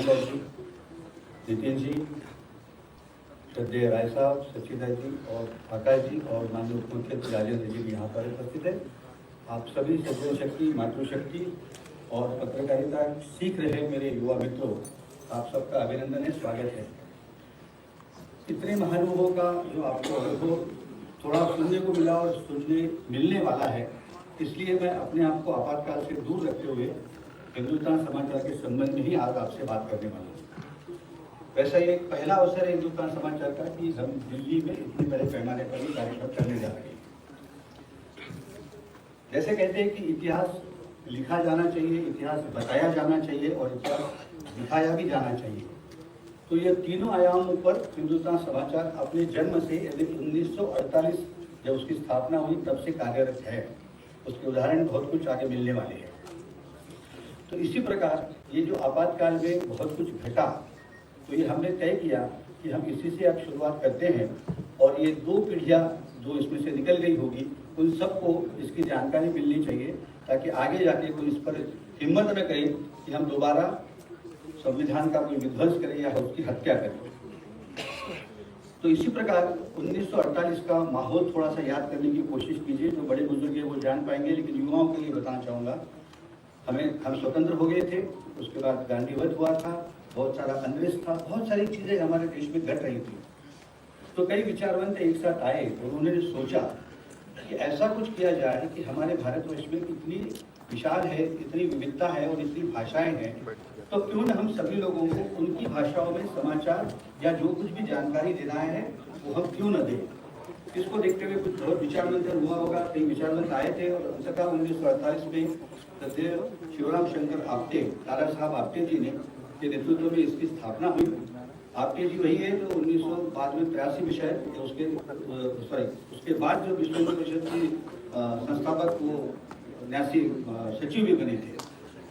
धर्मेंद्र जी, नितिन जी, श्रद्धेय राय साहब, सचिदा जी और आकाश जी और माननीय उप मुख्यमंत्री राजेंद्र जी भी यहाँ पर उपस्थित है। आप सभी सज्जन शक्ति, मातृशक्ति और पत्रकारिता सीख रहे मेरे युवा मित्रों, आप सबका अभिनंदन है, स्वागत है। इतने महानुभावों का जो आपको अनुभव थोड़ा सुनने को मिला और सुनने मिलने वाला है, इसलिए मैं अपने आप को आपातकाल से दूर रखते हुए हिंदुस्तान समाचार के संबंध में ही आज आपसे बात करने वाला हूँ। वैसा ये एक पहला अवसर है हिंदुस्तान समाचार का कि हम दिल्ली में इतने बड़े पैमाने पर ही कार्यक्रम करने जा रहे हैं। जैसे कहते हैं कि इतिहास लिखा जाना चाहिए, इतिहास बताया जाना चाहिए और इतिहास दिखाया भी जाना चाहिए। तो ये तीनों आयामों पर हिंदुस्तान समाचार अपने जन्म से यानी 1948 जब उसकी स्थापना हुई तब से कार्यरत है। उसके उदाहरण बहुत कुछ आगे मिलने वाले हैं। तो इसी प्रकार ये जो आपातकाल में बहुत कुछ घटा, तो ये हमने तय किया कि हम इसी से अब शुरुआत करते हैं और ये 2 पीढ़ियाँ जो इसमें से निकल गई होगी उन सबको इसकी जानकारी मिलनी चाहिए, ताकि आगे जाके कोई इस पर हिम्मत न करे कि हम दोबारा संविधान का कोई विध्वंस करें या उसकी हत्या करें। तो इसी प्रकार 1948 का माहौल थोड़ा सा याद करने की कोशिश कीजिए। जो बड़े बुजुर्ग हैं वो जान पाएंगे, लेकिन युवाओं के लिए बताना चाहूँगा। हम स्वतंत्र हो गए थे, उसके बाद गांधीवध हुआ था, बहुत सारा अनरेस्ट था, बहुत सारी चीज़ें हमारे देश में घट रही थी। तो कई विचारवंत एक साथ आए और उन्होंने सोचा कि ऐसा कुछ किया जाए कि हमारे भारतवर्ष में इतनी विशाल है, इतनी विविधता है और इतनी भाषाएं हैं, तो क्यों न हम सभी लोगों को उनकी भाषाओं में समाचार या जो कुछ भी जानकारी देना है वो हम क्यों न दें। इसको देखते हुए कुछ बहुत विचार मंथन हुआ होगा, कई विचारवंत आए थे और अंततः 1948 में सदैव शिवराम शंकर आपटे, दादा साहब आपटे जी ने के नेतृत्व में इसकी स्थापना हुई। आपटे जी वही है जो 1983 में शायद उसके बाद जो विश्व हिंदू परिषद की संस्थापक वो 79 सचिव भी बने थे।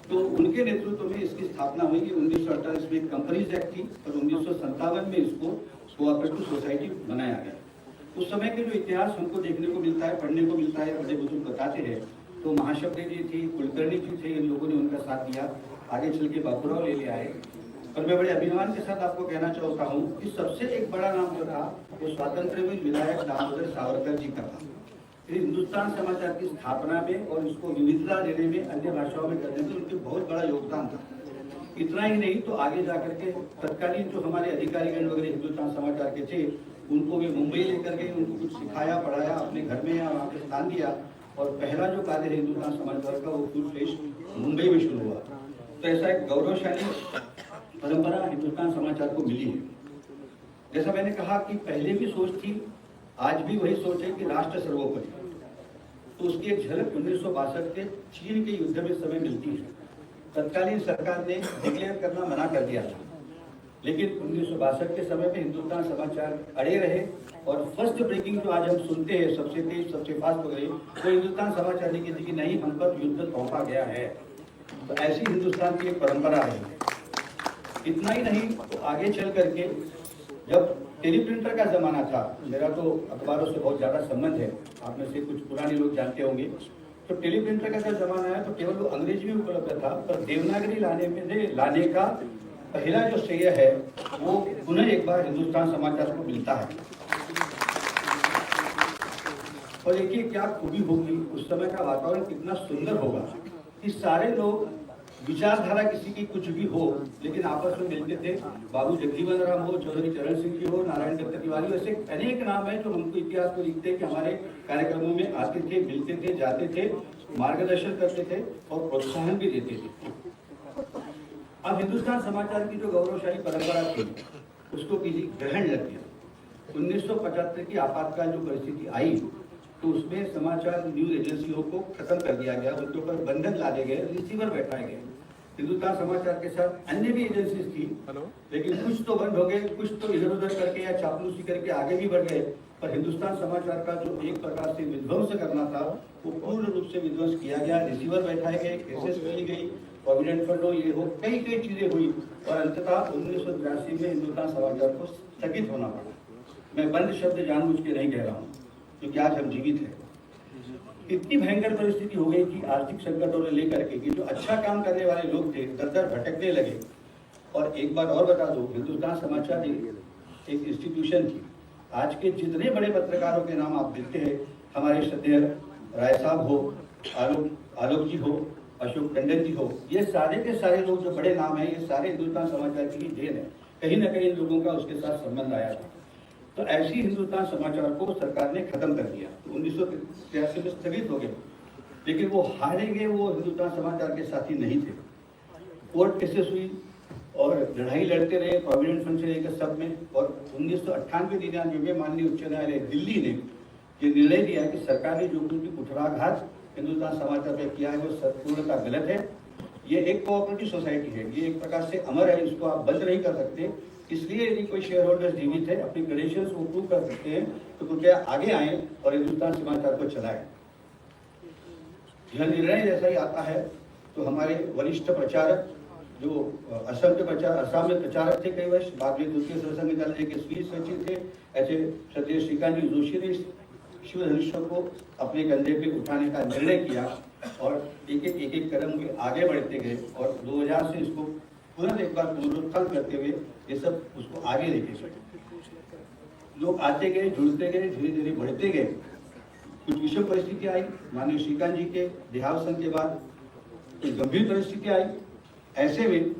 तो उनके नेतृत्व में इसकी स्थापना हुई। 1948 में कंपनीज एक्ट थी और 1957 में इसको कोऑपरेटिव सोसाइटी बनाया गया। उस समय के जो इतिहास हमको देखने को मिलता है, पढ़ने को मिलता है, बड़े बुजुर्ग बताते हैं, तो महाशब्द जी थी, कुलकर्णी जी थे, इन लोगों ने उनका साथ दिया। आगे चल के बाबूराव ले आए। और मैं बड़े अभिमान के साथ आपको कहना चाहता हूँ कि सबसे एक बड़ा नाम जो था वो स्वातंत्रवीर विधायक दामोदर सावरकर जी का था। हिंदुस्तान समाचार की स्थापना में और इसको विविधता देने में, अन्य भाषाओं में करने में उनके बहुत बड़ा योगदान था। इतना ही नहीं, तो आगे जाकर के तत्कालीन जो हमारे अधिकारीगण वगैरह हिंदुस्तान समाचार के थे, उनको भी मुंबई लेकर गए, उनको कुछ सिखाया, पढ़ाया, अपने घर में या वहाँ पे स्थान दिया। और पहला जो कार्य है हिंदुस्तान समाचार का वो फुल फ्लेश मुंबई में शुरू हुआ। तो ऐसा एक गौरवशाली परंपरा हिंदुस्तान समाचार को मिली है। जैसा मैंने कहा कि पहले भी सोच थी, आज भी वही सोच है कि राष्ट्र सर्वोपरि। तो उसकी एक झलक 1962 के चीन के युद्ध में समय मिलती है। तत्कालीन सरकार ने डिक्लेयर करना मना कर दिया था, लेकिन 1962 के समय में हिंदुस्तान समाचार अड़े रहे और फर्स्ट ब्रेकिंग जो आज हम सुनते हैं, सबसे तेज, सबसे फास्ट वगैरह, वो हिंदुस्तान समाचार ने की थी कि नहीं, हम पर युद्ध सौंपा गया है। तो ऐसी हिंदुस्तान की एक परंपरा है। इतना ही नहीं, तो आगे चल करके जब टेलीप्रिंटर का जमाना था, मेरा तो अखबारों से बहुत ज़्यादा संबंध है, आप में से कुछ पुराने लोग जानते होंगे। तो टेलीप्रिंटर का जब जमाना आया तो केवल वो अंग्रेजी में उपलब्ध था, पर देवनागरी लाने का पहला जो श्रेय है वो पुनः एक बार हिंदुस्तान समाचार को मिलता है। और देखिए क्या खूबी होगी, उस समय का वातावरण कितना सुंदर होगा कि सारे लोग, विचारधारा किसी की कुछ भी हो, लेकिन आपस में मिलते थे। बाबू जगजीवन राम हो, चौधरी चरण सिंह जी हो, नारायण दत्त तिवारी, ऐसे अनेक नाम है जो हमको इतिहास को लिखते हैं कि हमारे कार्यक्रमों में आते थे, मिलते थे, जाते थे, मार्गदर्शन करते थे और प्रोत्साहन भी देते थे। अब हिंदुस्तान समाचार की जो गौरवशाली परंपरा थी उसको किसी ग्रहण लग गया। 1975 की आपातकाल जो परिस्थिति आई, तो उसमें समाचार न्यूज एजेंसियों को खत्म कर दिया गया, उनके ऊपर बंधन लादे गए, रिसीवर बैठाए गए। हिंदुस्तान समाचार के साथ अन्य भी एजेंसीज थी, लेकिन कुछ तो बंद हो गए, कुछ तो इधर उधर करके या चापलूसी करके आगे भी बढ़ गए। पर हिंदुस्तान समाचार का जो एक प्रकार से विध्वंस करना था वो पूर्ण रूप से विध्वंस किया गया। रिसीवर बैठाए गए, केसेस मिली गई, प्रोविडेंट फंड हो, ये हो, कई चीजें हुई और अंततः 1983 में हिंदुस्तान समाचार को स्थगित होना पड़ा। मैं बंद शब्द जानबूझ के नहीं कह रहा हूँ, क्योंकि आज हम जीवित हैं। इतनी भयंकर परिस्थिति हो गई कि आर्थिक संकटों ने लेकर के कि जो अच्छा काम करने वाले लोग थे दर दर भटकने लगे। और एक बात और बता दूं, हिंदुस्तान समाचार एक इंस्टीट्यूशन थी। आज के जितने बड़े पत्रकारों के नाम आप देखते हैं, हमारे श्रद्धेय राय साहब हो, आलोक जी हो, अशोक टंडन जी हो, ये सारे के सारे लोग जो बड़े नाम हैं, ये सारे हिंदुस्तान समाचार की देन है। कहीं ना कहीं लोगों का उसके साथ संबंध आया था। तो ऐसी हिंदुस्तान समाचार को सरकार ने खत्म कर दिया। 1983 में स्थगित हो गए, लेकिन वो हारेंगे, वो हिंदुस्तान समाचार के साथी नहीं थे। कोर्ट केसेस हुई और लड़ाई लड़ते रहे प्रोविडेंट फंड से लेकर सब में। और 1998 में माननीय उच्च न्यायालय दिल्ली ने ये निर्णय दिया कि सरकार ने जो कुछ कुठाराघात हिंदुस्तान समाचार पे किया है वो पूर्णतः गलत है। ये एक कोऑपरेटिव सोसाइटी है, ये एक प्रकार से अमर है, इसको आप बंद नहीं कर सकते। इसलिए यदि कोई शेयर होल्डर जीवित है, अपनी क्रेडेंशियल्स को प्रूव कर सकते हैं, तो कृपया आगे आए और हिंदुस्तान समाचार को चलाएं। यह निर्णय जैसा ही आता है तो हमारे वरिष्ठ प्रचारक जो असम में प्रचारक थे कई वर्ष, बाद में द्वितीय सरसंघ न्यायालय के स्वीय सचिव थे, ऐसे श्रद्धेय श्रीकांत जी जोशी ने शिवधनुष्य को अपने कंधे पे उठाने का निर्णय किया और एक एक कदम के आगे बढ़ते गए और 2000 से इसको पुनः एक बार पुनरुत्थान करते हुए ये सब उसको आगे लेके गए। लोग आते गए, जुड़ते गए, धीरे धीरे बढ़ते गए। कुछ विषम परिस्थिति आई, माननीय श्रीकांत जी के देहावसान के बाद कुछ गंभीर परिस्थिति आई। ऐसे में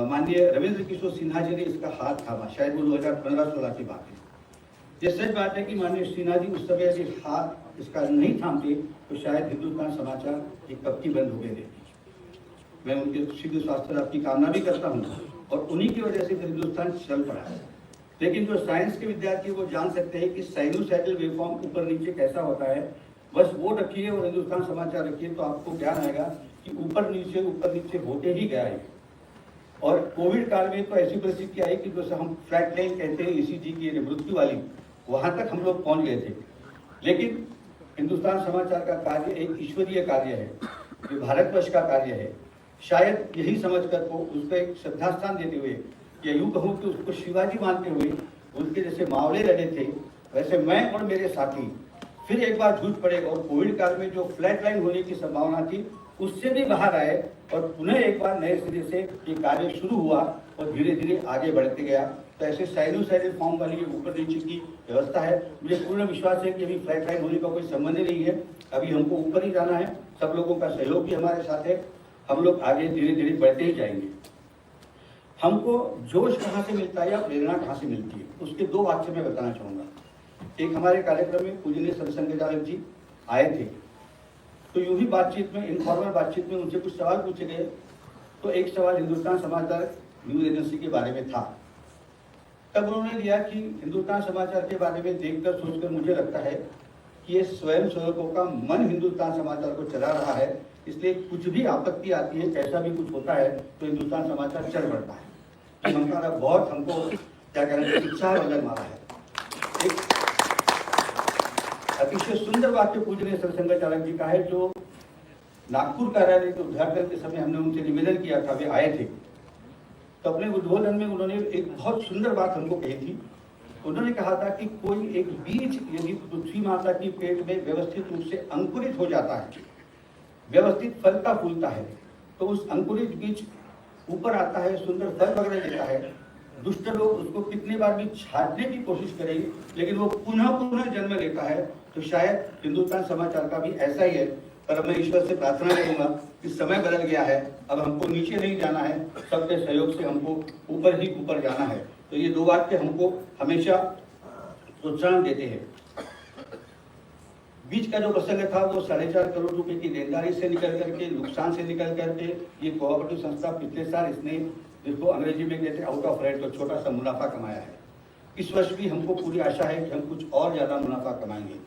माननीय रविंद्र किशोर सिन्हा जी ने इसका हाथ थामा, शायद वो 2015-16 की बात है। ये सच बात है कि माननीय सिन्हा जी उस समय यदि हाथ इसका नहीं थामते तो शायद हिंदुस्तान समाचार एक कब की बंद हो गए थे। मैं उनके शीघ्र स्वास्थ्य लाभ की कामना भी करता हूँ और उन्हीं की वजह से हिंदुस्तान चल पड़ा है। लेकिन जो साइंस के विद्यार्थी वो जान सकते हैं कि साइनोसाइडल वेवफॉर्म ऊपर नीचे कैसा होता है। बस वो रखिए और हिंदुस्तान समाचार रखिए तो आपको ज्ञान आएगा कि ऊपर नीचे होते ही गया है। और कोविड काल में तो ऐसी परिस्थिति आई कि जैसे हम फ्लैट लाइन कहते हैं ईसीजी की मृत्यु वाली, वहां तक हम लोग पहुंच गए थे। लेकिन हिंदुस्तान समाचार का कार्य एक ईश्वरीय कार्य है, ये भारतवर्ष का कार्य है। शायद यही समझकर को उसको एक श्रद्धा स्थान देते हुए, या यूं कहूँ कि उसको शिवाजी मानते हुए, उनके जैसे मावले लड़े थे वैसे मैं और मेरे साथी फिर एक बार झूठ पड़े और कोविड काल में जो फ्लैट लाइन होने की संभावना थी उससे भी बाहर आए और पुनः एक बार नए सिरे से ये कार्य शुरू हुआ और धीरे धीरे आगे बढ़ते गया। तो ऐसे साइनोसाइडल फॉर्म वाली ऊपर नीचे की व्यवस्था है। मुझे पूर्ण विश्वास है कि अभी फ्लैट लाइन होने का कोई संबंध नहीं है, अभी हमको ऊपर ही जाना है। सब लोगों का सहयोग भी हमारे साथ है, हम लोग आगे धीरे धीरे बढ़ते ही जाएंगे। हमको जोश कहाँ से मिलता है या प्रेरणा कहाँ से मिलती है, उसके दो वाक्य मैं बताना चाहूँगा। एक हमारे कार्यक्रम में पूजनीय सरसंघ चालक जी आए थे, तो यूं ही बातचीत में, इनफॉर्मल बातचीत में उनसे कुछ सवाल पूछे गए। तो एक सवाल हिंदुस्तान समाचार न्यूज एजेंसी के बारे में था। तब उन्होंने दिया कि हिंदुस्तान समाचार के बारे में देखकर सोचकर मुझे लगता है कि ये स्वयं सेवकों का मन हिंदुस्तान समाचार को चला रहा है, इसलिए कुछ भी आपत्ति आती है, कैसा भी कुछ होता है तो हिंदुस्तान समाचार चल पड़ता है। हमारा बहुत हमको क्या कहना उत्साह बदल मारा है। एक अतिशय सुंदर वाक्य पूजनीय सरसंघ चालक जी का है, जो नागपुर कार्यालय के उद्घाटन के समय हमने उनसे निवेदन किया था, वे आए थे। तो अपने उद्बोधन में उन्होंने एक बहुत सुंदर बात हमको कही थी। उन्होंने कहा था कि कोई एक बीज यदि पृथ्वी माता की पेट में व्यवस्थित रूप से अंकुरित हो जाता है, व्यवस्थित फलता फूलता है, तो उस अंकुरित बीज ऊपर आता है, सुंदर फल वगैरह देता है। दुष्ट लोग उसको कितनी बार भी छाटने की कोशिश करेंगे, लेकिन वो पुनः जन्म लेता है। तो शायद हिंदुस्तान समाचार का भी ऐसा ही है। पर मैं ईश्वर से प्रार्थना करूंगा कि समय बदल गया है, अब हमको नीचे नहीं जाना है, सबके सहयोग से हमको ऊपर ही ऊपर जाना है। तो ये दो वाक्य हमको हमेशा प्रोत्साहन देते हैं। बीच का जो प्रसंग था वो 4.5 करोड़ रुपए की देनदारी से निकल करके, नुकसान से निकल करके, ये कोऑपरेटिव संस्था पिछले साल इसने, जिसको अंग्रेजी में कहते हैं आउट ऑफ रेट, तो छोटा सा मुनाफा कमाया है। इस वर्ष भी हमको पूरी आशा है कि हम कुछ और ज़्यादा मुनाफा कमाएंगे।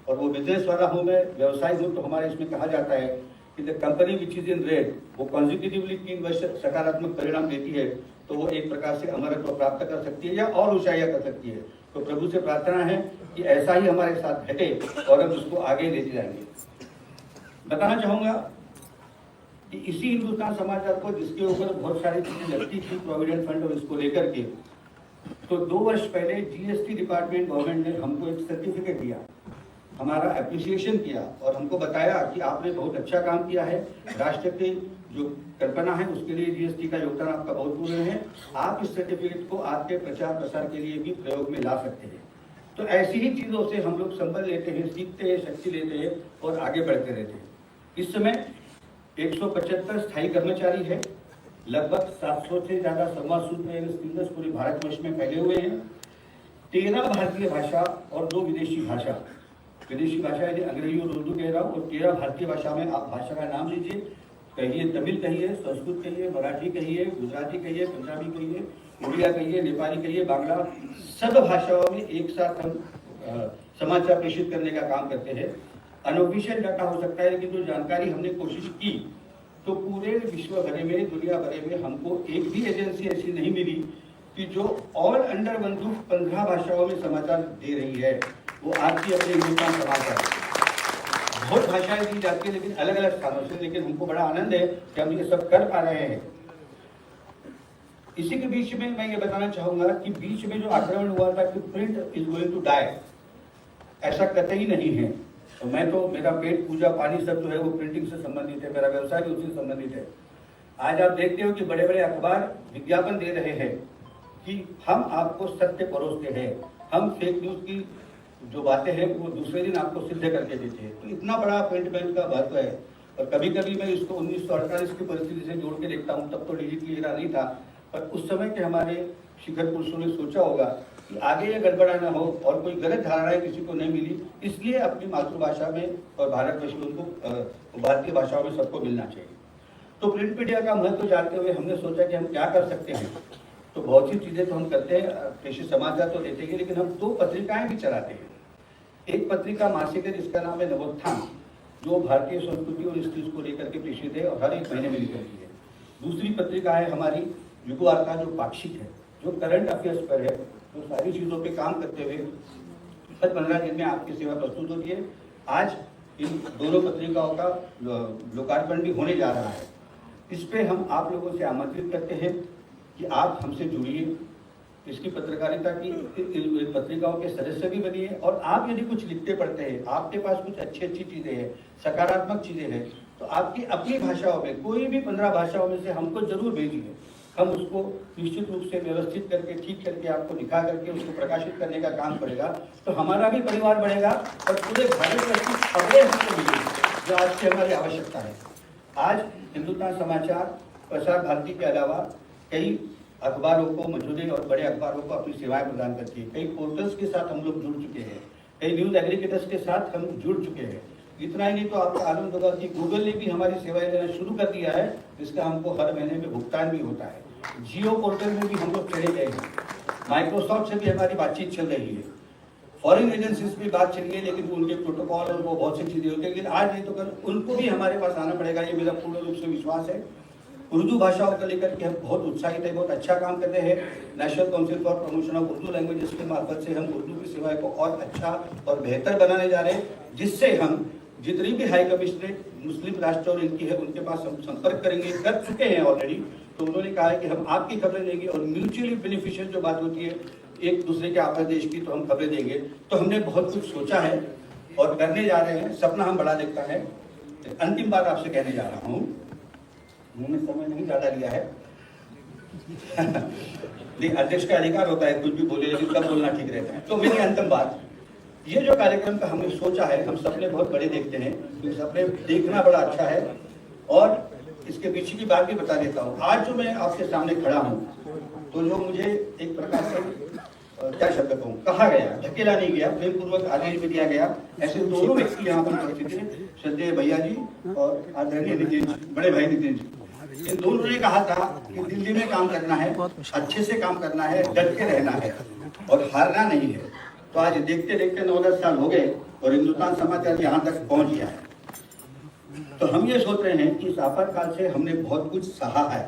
और वो बिजनेस वाला हूँ मैं, व्यवसाय हूँ, तो हमारे इसमें कहा जाता है कि the company which is in red, वो कॉन्जिक्यूटिवली 3 वर्ष सकारात्मक परिणाम देती है, तो वो एक प्रकार से अमरत्व प्राप्त कर सकती है या और ऊंचाइयाँ कर सकती है। तो प्रभु से प्रार्थना है कि ऐसा ही हमारे साथ घटे और हम उसको आगे लेते जाएंगे। बताना चाहूँगा कि इसी हिंदुस्तान समाचार को, जिसके ऊपर बहुत सारी चीजें लगती थी प्रोविडेंट फंड और इसको लेकर के, तो 2 वर्ष पहले जीएसटी डिपार्टमेंट गवर्नमेंट ने हमको एक सर्टिफिकेट दिया, हमारा एप्रिसिएशन किया और हमको बताया कि आपने बहुत अच्छा काम किया है, राष्ट्र के जो कल्पना है उसके लिए जीएसटी का योगदान आपका बहुत पूर्ण है। आप इस सर्टिफिकेट को आपके प्रचार प्रसार के लिए भी प्रयोग में ला सकते हैं। तो ऐसी ही चीज़ों से हम लोग संबल लेते हैं, सीखते हैं, शक्ति लेते हैं और आगे बढ़ते रहते हैं। इस समय 175 स्थायी कर्मचारी है, लगभग 700 से ज़्यादा संवाद सूत्र पूरे भारतवर्ष में फैले हुए हैं। 13 भारतीय भाषा और 2 विदेशी भाषा यानी अंग्रेजी और उर्दू कह रहा हूँ, और 13 भारतीय भाषा में आप भाषा का नाम लीजिए, कहिए तमिल कहिए, संस्कृत कहिए, मराठी कहिए, गुजराती कहिए, पंजाबी कहिए, उड़िया कहिए, नेपाली कहिए, बांग्ला, सब भाषाओं में एक साथ हम समाचार प्रेषित करने का काम करते हैं। अनऑफिशियल डाटा हो सकता है, लेकिन जो जानकारी हमने कोशिश की तो पूरे विश्व भर में, दुनिया भर में हमको एक भी एजेंसी ऐसी नहीं मिली कि जो ऑल अंडर वन रूफ 15 भाषाओं में समाचार दे रही है। वो आपकी अपने हिंदुस्तान समाचार, बहुत भाषाएं दी जाती है लेकिन अलग अलग स्थानों से, लेकिन हमको बड़ा आनंद है कि हम ये सब कर पा रहे हैं। इसी के बीच में मैं ये बताना चाहूंगा कि बीच में जो आक्रमण हुआ था कि print is going to die, ऐसा कतई नहीं है। तो मैं तो, मेरा पेट पूजा पानी सब जो है वो प्रिंटिंग से संबंधित है, मेरा व्यवसाय भी उससे संबंधित है। आज आप देखते हो कि बड़े बड़े अखबार विज्ञापन दे रहे हैं कि हम आपको सत्य परोसते हैं, हम फेक न्यूज की जो बातें हैं वो दूसरे दिन आपको सिद्ध करके देते हैं। तो इतना बड़ा प्रिंट बैंक का महत्व है। और कभी कभी मैं इसको 1948 की परिस्थिति से जोड़ के देखता हूँ, तब तो डिजिटल एरा नहीं था, पर उस समय के हमारे शिखर पुरुषों ने सोचा होगा कि आगे ये गड़बड़ा ना हो और कोई गलत धारणाएं किसी को नहीं मिली, इसलिए अपनी मातृभाषा में और भारतवर्ष में उनको भारतीय भाषाओं में सबको मिलना चाहिए। तो प्रिंट मीडिया का महत्व जानते हुए हमने सोचा कि हम क्या कर सकते हैं। तो बहुत सी चीज़ें तो हम करते हैं, प्रेषित समाचार तो देते हैं, लेकिन हम 2 पत्रिकाएं भी चलाते हैं। एक पत्रिका मासिक है जिसका नाम है नवोत्थान, जो भारतीय संस्कृति और इस चीज को लेकर के प्रेषित है और हर एक महीने में निकलती है। दूसरी पत्रिका है हमारी युग वार्ता, जो पाक्षिक है, जो करंट अफेयर्स पर है, जो सारी चीज़ों पे काम करते हुए हर 15 दिन में आपकी सेवा प्रस्तुत होती है। आज इन दोनों पत्रिकाओं का लोकार्पण भी होने जा रहा है। इस पे हम आप लोगों से आमंत्रित करते हैं कि आप हमसे जुड़िए, इसकी पत्रकारिता की पत्रिकाओं के सदस्य भी बनिए, और आप यदि कुछ लिखते पढ़ते हैं, आपके पास कुछ अच्छी चीज़ें हैं, सकारात्मक चीज़ें हैं, तो आपकी अपनी भाषाओं में, कोई भी 15 भाषाओं में से हमको जरूर भेजिए। हम उसको निश्चित रूप से व्यवस्थित करके, ठीक करके, आपको दिखा करके उसको प्रकाशित करने का काम पड़ेगा। तो हमारा भी परिवार बढ़ेगा और पूरे भारत की खबरें हमको मिलेगी, जो आज की हमारी आवश्यकता है। आज हिंदुस्तान समाचार प्रसार भारती के अलावा कई अखबारों को, मौजूदा और बड़े अखबारों को अपनी सेवाएं प्रदान करती है। कई पोर्टल्स के साथ हम लोग जुड़ चुके हैं, कई न्यूज एग्रीगेटर्स के साथ हम जुड़ चुके हैं। इतना ही नहीं तो आपको आनंद होगा कि गूगल ने भी हमारी सेवाएं देना शुरू कर दिया है, जिसका हमको हर महीने में भुगतान भी होता है। जियो पोर्टल में भी हम लोग चले गए हैं। माइक्रोसॉफ्ट से भी हमारी बातचीत चल रही है। फॉरेन एजेंसीज भी बात चल रही है, लेकिन उनके प्रोटोकॉल और वो बहुत सी चीजें होती है, लेकिन आज नहीं तो कल उनको भी हमारे पास आना पड़ेगा, ये मेरा पूर्ण रूप से विश्वास है। उर्दू भाषाओं को लेकर के हम बहुत उत्साहित है, बहुत अच्छा काम कर रहे हैं। National council for promotion of Urdu languages के मार्फत से हम उर्दू की सेवाएं को और अच्छा और बेहतर बनाने जा रहे हैं, जिससे हम जितनी भी हाई कमिश्नरेट मुस्लिम राष्ट्र और इनकी है उनके पास हम संपर्क करेंगे, कर चुके हैं ऑलरेडी। तो उन्होंने कहा है कि हम आपकी खबरें देंगे और म्यूचुअली बेनिफिशियल जो बात होती है एक दूसरे के आपस देश की, तो हम खबरें देंगे। तो हमने बहुत कुछ सोचा है और करने जा रहे हैं, सपना हम बड़ा देखता है। अंतिम बात आपसे कहने जा रहा हूँ, मैंने समय नहीं ज्यादा लिया है नहीं, अध्यक्ष का अधिकार होता है कुछ भी बोले, लेकिन कब बोलना ठीक रहता है। तो मेरी अंतिम बात, ये जो कार्यक्रम का हमने सोचा है, हम सपने बहुत बड़े देखते हैं, क्योंकि सपने देखना बड़ा अच्छा है। और इसके पीछे की बात भी बता देता हूँ। आज जो मैं आपके सामने खड़ा हूँ, तो जो मुझे एक प्रकार से क्या शब्द कहूँ, कहा गया, धकेला नहीं गया, प्रेम पूर्वक आदेश भी दिया गया। ऐसे दोनों व्यक्ति यहाँ पर उपस्थित थे, श्रद्धेय भैया जी और आदरणीय नितिन जी, बड़े भाई नितिन जी। इन दोनों ने कहा था कि दिल्ली में काम करना है, अच्छे से काम करना है, डट के रहना है और हारना नहीं है। तो आज देखते देखते 9-10 साल हो गए और हिंदुस्तान समाचार यहाँ तक पहुँच गया है। तो हम ये सोच रहे हैं कि इस आपातकाल से हमने बहुत कुछ सहा है।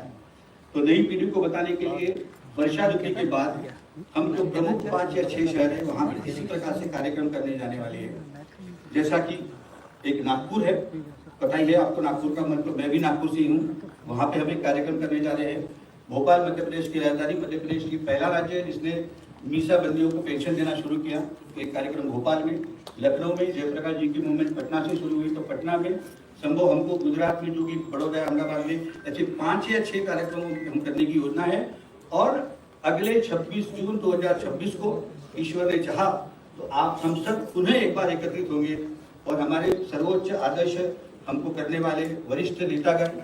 तो नई पीढ़ी को बताने के लिए वर्षा ऋतु के बाद हम जो प्रमुख 5 या 6 शहर है वहाँ पर इसी प्रकार से कार्यक्रम करने जाने वाले हैं। जैसा कि एक नागपुर है, पता ही है आपको नागपुर का, मतलब मैं भी नागपुर से ही हूँ, वहाँ पे हम एक कार्यक्रम करने जा रहे हैं। भोपाल मध्य प्रदेश की राजधानी, मध्य प्रदेश की पहला राज्य है जिसने मीसा बंदियों को पेंशन देना शुरू किया। एक कार्यक्रम भोपाल में, लखनऊ में जयप्रकाश जी की मूवमेंट पटना से शुरू हुई, तो पटना में संभव हमको गुजरात में जो कि बड़ौदा अहमदाबाद में ऐसे 5 या 6 कार्यक्रम हम करने की योजना है। और अगले 26 जून 2026 को ईश्वर ने चाहा तो आप हम सब पुनः एक बार एकत्रित होंगे और हमारे सर्वोच्च आदर्श हमको करने वाले वरिष्ठ नेतागण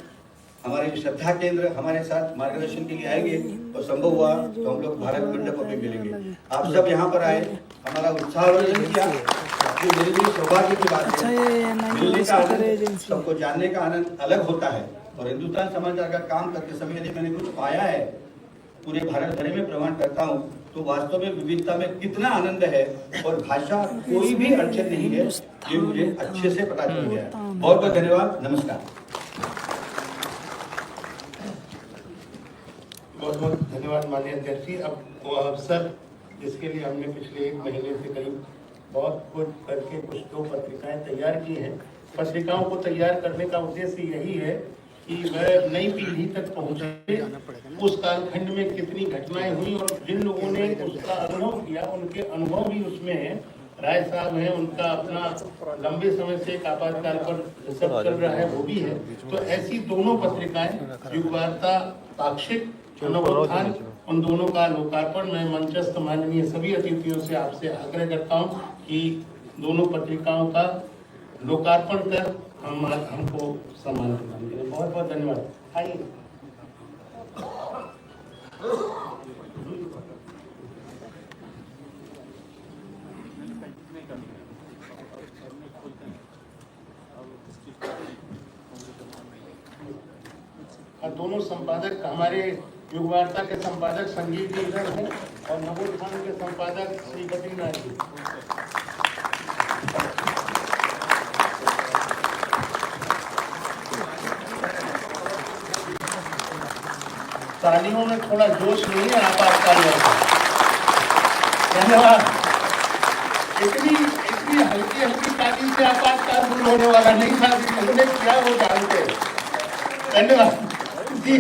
हमारे श्रद्धा केंद्र हमारे साथ मार्गदर्शन के लिए आएंगे और संभव हुआ तो हम लोग भारत मंडप में मिलेंगे। आप सब यहाँ पर आए, हमारा उत्साहवर्धन किया, जो मेरे लिए सौभाग्य की बात है। मिलने का आनंद, सबको जानने का आनंद अलग होता है। और हिंदुस्तान समाचार का काम करते समय यदि मैंने कुछ पाया है, पूरे भारत भर में प्रमाण करता हूँ, तो वास्तव में विविधता में कितना आनंद है और भाषा कोई भी अड़चन नहीं है, ये मुझे अच्छे से पता चल गया है। बहुत बहुत धन्यवाद, नमस्कार। बहुत बहुत धन्यवाद माननीय अध्यक्ष जी। अब वो अवसर जिसके लिए हमने पिछले 1 महीने से करीब बहुत कुछ करके कुछ 2 पत्रिकाएं तैयार की हैं। पत्रिकाओं को तैयार करने का उद्देश्य यही है कि वह नई पीढ़ी तक पहुंचे, उस कालखंड में कितनी घटनाएं हुई और जिन लोगों ने उसका अनुभव किया उनके अनुभव भी उसमें हैं। राय साहब हैं, उनका अपना लंबे समय से एक आपातकाल पर रिसर्च चल रहा है, वो भी है। तो ऐसी दोनों पत्रिकाएं युगवार्ता पाक्षिक अनवोत्थान, उन दोनों का लोकार्पण मैं मंचस्थ माननीय सभी अतिथियों से आपसे आग्रह करता हूं कि दोनों पत्रिकाओं का लोकार्पण कर हमको सम्मानित करने के लिए बहुत बहुत धन्यवाद। आइए। और दोनों संपादक हमारे युगवार्ता के संपादक संजीव जी इधर हैं और नवोत्थान के संपादक श्री बद्रीनाथ जी। तालियों में थोड़ा जोश नहीं है आपातकाल में। धन्यवाद। इतनी हल्की हल्की ताली से आपातकाल दूर होने वाला नहीं था, जिन्होंने किया वो जानते हैं। धन्यवाद जी।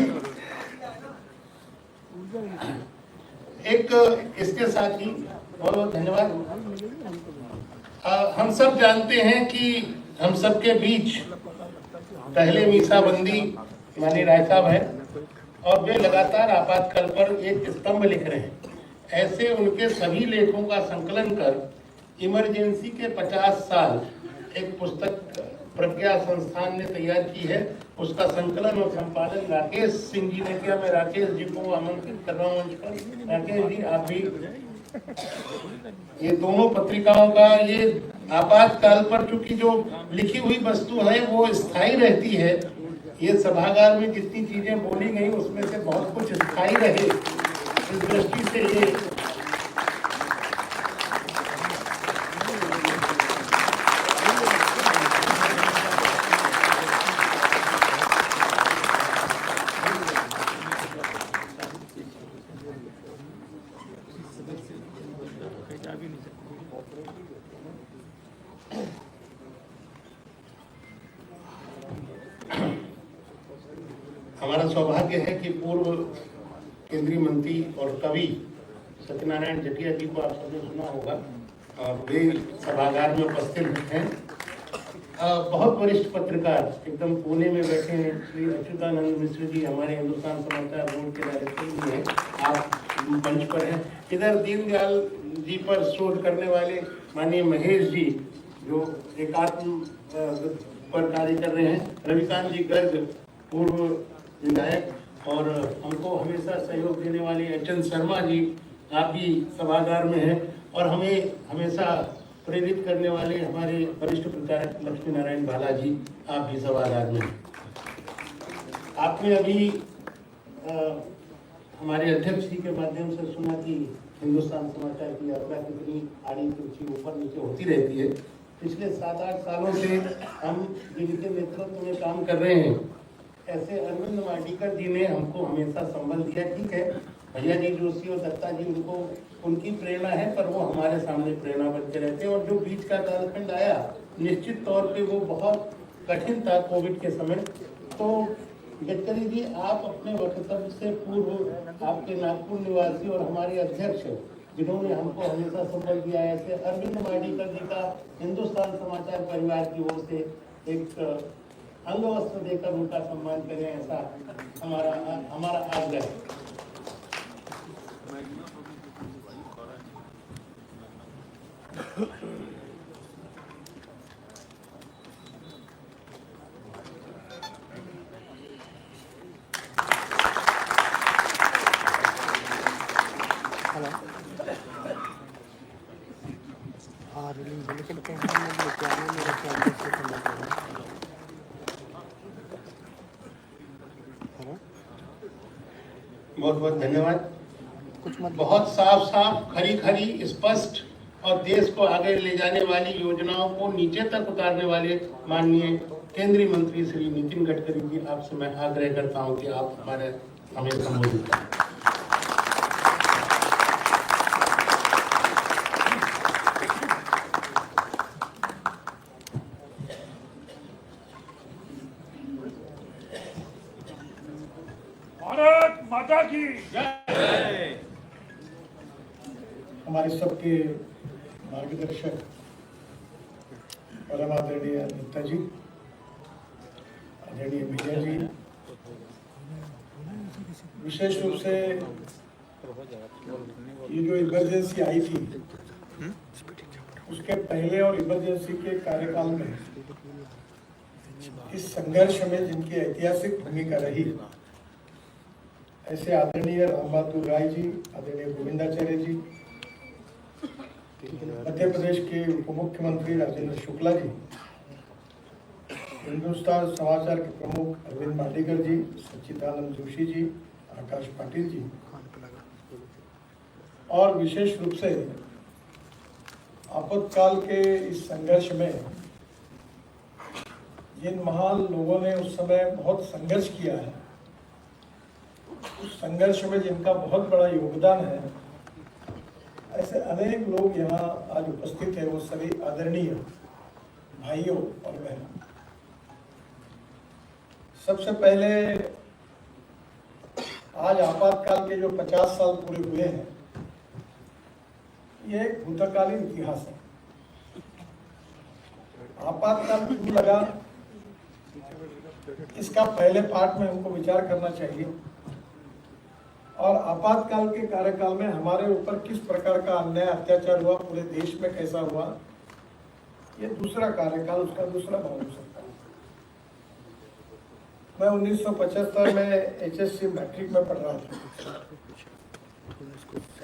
एक इसके साथ ही बहुत बहुत धन्यवाद। हम सब जानते हैं कि हम सबके बीच पहले मीसाबंदी माननीय राय साहब हैं और वे लगातार आपातकाल पर एक स्तंभ लिख रहे हैं। ऐसे उनके सभी लेखों का संकलन कर इमरजेंसी के 50 साल एक पुस्तक प्रज्ञा संस्थान ने तैयार की है। उसका संकलन और संपादन राकेश सिंह जी ने किया। मैं राकेश जी को आमंत्रित कर रहा हूँ मंच पर। राकेश जी, आप भी ये दोनों पत्रिकाओं का ये आपातकाल पर चूंकि जो लिखी हुई वस्तु है वो स्थायी रहती है, ये सभागार में जितनी चीजें बोली गई उसमें से बहुत कुछ स्थायी रहे, इस दृष्टि से ये हमारा सौभाग्य है कि पूर्व केंद्रीय मंत्री और कवि सत्यनारायण जटिया जी को आप सबने सुना होगा और वे सभागार में उपस्थित हैं। बहुत वरिष्ठ पत्रकार एकदम पुणे में बैठे हैं श्री अच्युतानंद मिश्र जी, हमारे हिंदुस्तान समाचार बोर्ड के डायरेक्टर भी हैं। आप मंच पर हैं। इधर दीनदयाल जी पर शोध करने वाले माननीय महेश जी जो एकात्म पर कार्य कर रहे हैं। रविकांत जी गर्ग पूर्व विधायक और हमको हमेशा सहयोग देने वाले एचएन शर्मा जी, आप भी सभागार में हैं। और हमें हमेशा प्रेरित करने वाले हमारे वरिष्ठ प्रचारक लक्ष्मी नारायण भाला जी, आप भी सभागार में हैं। आपने अभी हमारे अध्यक्ष जी के माध्यम से सुना कि हिंदुस्तान समाचार की यात्रा कितनी आड़ी तिरछी ऊपर नीचे होती रहती है। पिछले 7-8 सालों से हम जिनके नेतृत्व में काम कर रहे हैं, ऐसे अरविंद वाडीकर जी ने हमको हमेशा संबल दिया। ठीक है, भैया जी जोशी और दत्ता जी उनको उनकी प्रेरणा है, पर वो हमारे सामने प्रेरणा बनते रहते हैं। और जो बीच का कालखंड आया, निश्चित तौर पे वो बहुत कठिन था कोविड के समय। तो गडकरी जी, आप अपने वक्तव्य से पूर्व आपके नागपुर निवासी और हमारे अध्यक्ष जिन्होंने हमको हमेशा सफल किया है। ऐसे अरविंद माडीकर जी का हिंदुस्तान समाचार परिवार की ओर से एक अंग वस्त्र देकर उनका सम्मान करें, ऐसा हमारा आग्रह है। बहुत बहुत धन्यवाद। बहुत साफ साफ, खरी खरी, स्पष्ट और देश को आगे ले जाने वाली योजनाओं को नीचे तक उतारने वाले माननीय केंद्रीय मंत्री श्री नितिन गडकरी जी, आपसे मैं आग्रह करता हूं कि आप हमें संबोधित करें। भारत माता की जय। हमारे सबके मार्गदर्शक परम आदरणीय नेताजी, आदरणीय विजय जी, विशेष रूप से ये जो इमरजेंसी आई थी उसके पहले और इमरजेंसी के कार्यकाल में इस संघर्ष में जिनकी ऐतिहासिक भूमिका रही, ऐसे आदरणीय राम बहादुर राय जी, आदरणीय गोविंदाचार्य जी, मध्य प्रदेश के उप मुख्यमंत्री राजेंद्र शुक्ला जी, हिंदुस्तान समाचार के प्रमुख अरविंद माडीकर जी, सच्चिदानंद जोशी जी, आकाश पाटिल जी, और विशेष रूप से आपातकाल के इस संघर्ष में जिन महान लोगों ने उस समय बहुत संघर्ष किया है, उस संघर्ष में जिनका बहुत बड़ा योगदान है, ऐसे अनेक लोग यहाँ आज उपस्थित हैं। वो सभी आदरणीय भाइयों और बहनों, सबसे पहले आज आपातकाल के जो 50 साल पूरे हुए हैं, ये एक भूतकालीन इतिहास है। आपातकाल क्यों लगा, इसका पहले पार्ट में हमको विचार करना चाहिए, और आपातकाल के कार्यकाल में हमारे ऊपर किस प्रकार का अन्याय अत्याचार हुआ, पूरे देश में कैसा हुआ, ये दूसरा कार्यकाल, उसका दूसरा भाग हो सकता है। मैं 1975 में HSC मैट्रिक में पढ़ रहा था।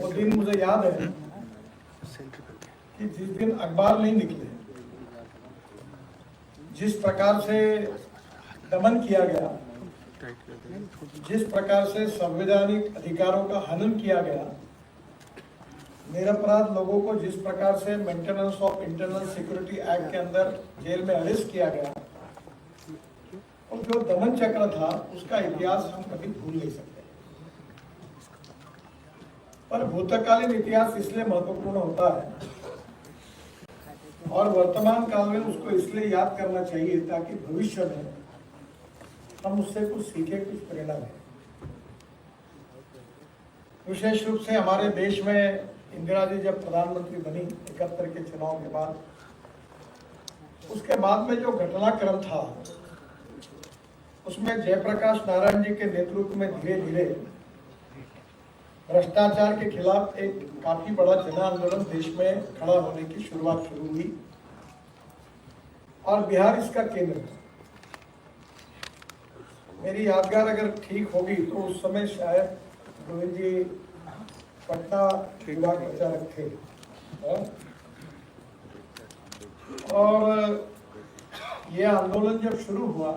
वो दिन मुझे याद है कि जिस दिन अखबार नहीं निकले, जिस प्रकार से दमन किया गया, जिस प्रकार से संवैधानिक अधिकारों का हनन किया गया, निरपराध लोगों को जिस प्रकार से maintenance of internal security act के अंदर जेल में अरेस्ट किया गया, और जो दमन चक्र था, उसका इतिहास हम कभी भूल नहीं सकते। पर भूतकालीन इतिहास इसलिए महत्वपूर्ण होता है और वर्तमान काल में उसको इसलिए याद करना चाहिए ताकि भविष्य में हम उससे कुछ सीखे, कुछ प्रेरणा लें। विशेष रूप से हमारे देश में इंदिरा जी जब प्रधानमंत्री बनी 71 के चुनाव के बाद, उसके बाद में जो घटनाक्रम था, उसमें जयप्रकाश नारायण जी के नेतृत्व में धीरे धीरे भ्रष्टाचार के खिलाफ एक काफी बड़ा जन आंदोलन देश में खड़ा होने की शुरुआत शुरू हुई, और बिहार इसका केंद्र था। मेरी यादगार अगर ठीक होगी तो उस समय शायद गोविंद जी पटना विभाग प्रचारक थे, और ये आंदोलन जब शुरू हुआ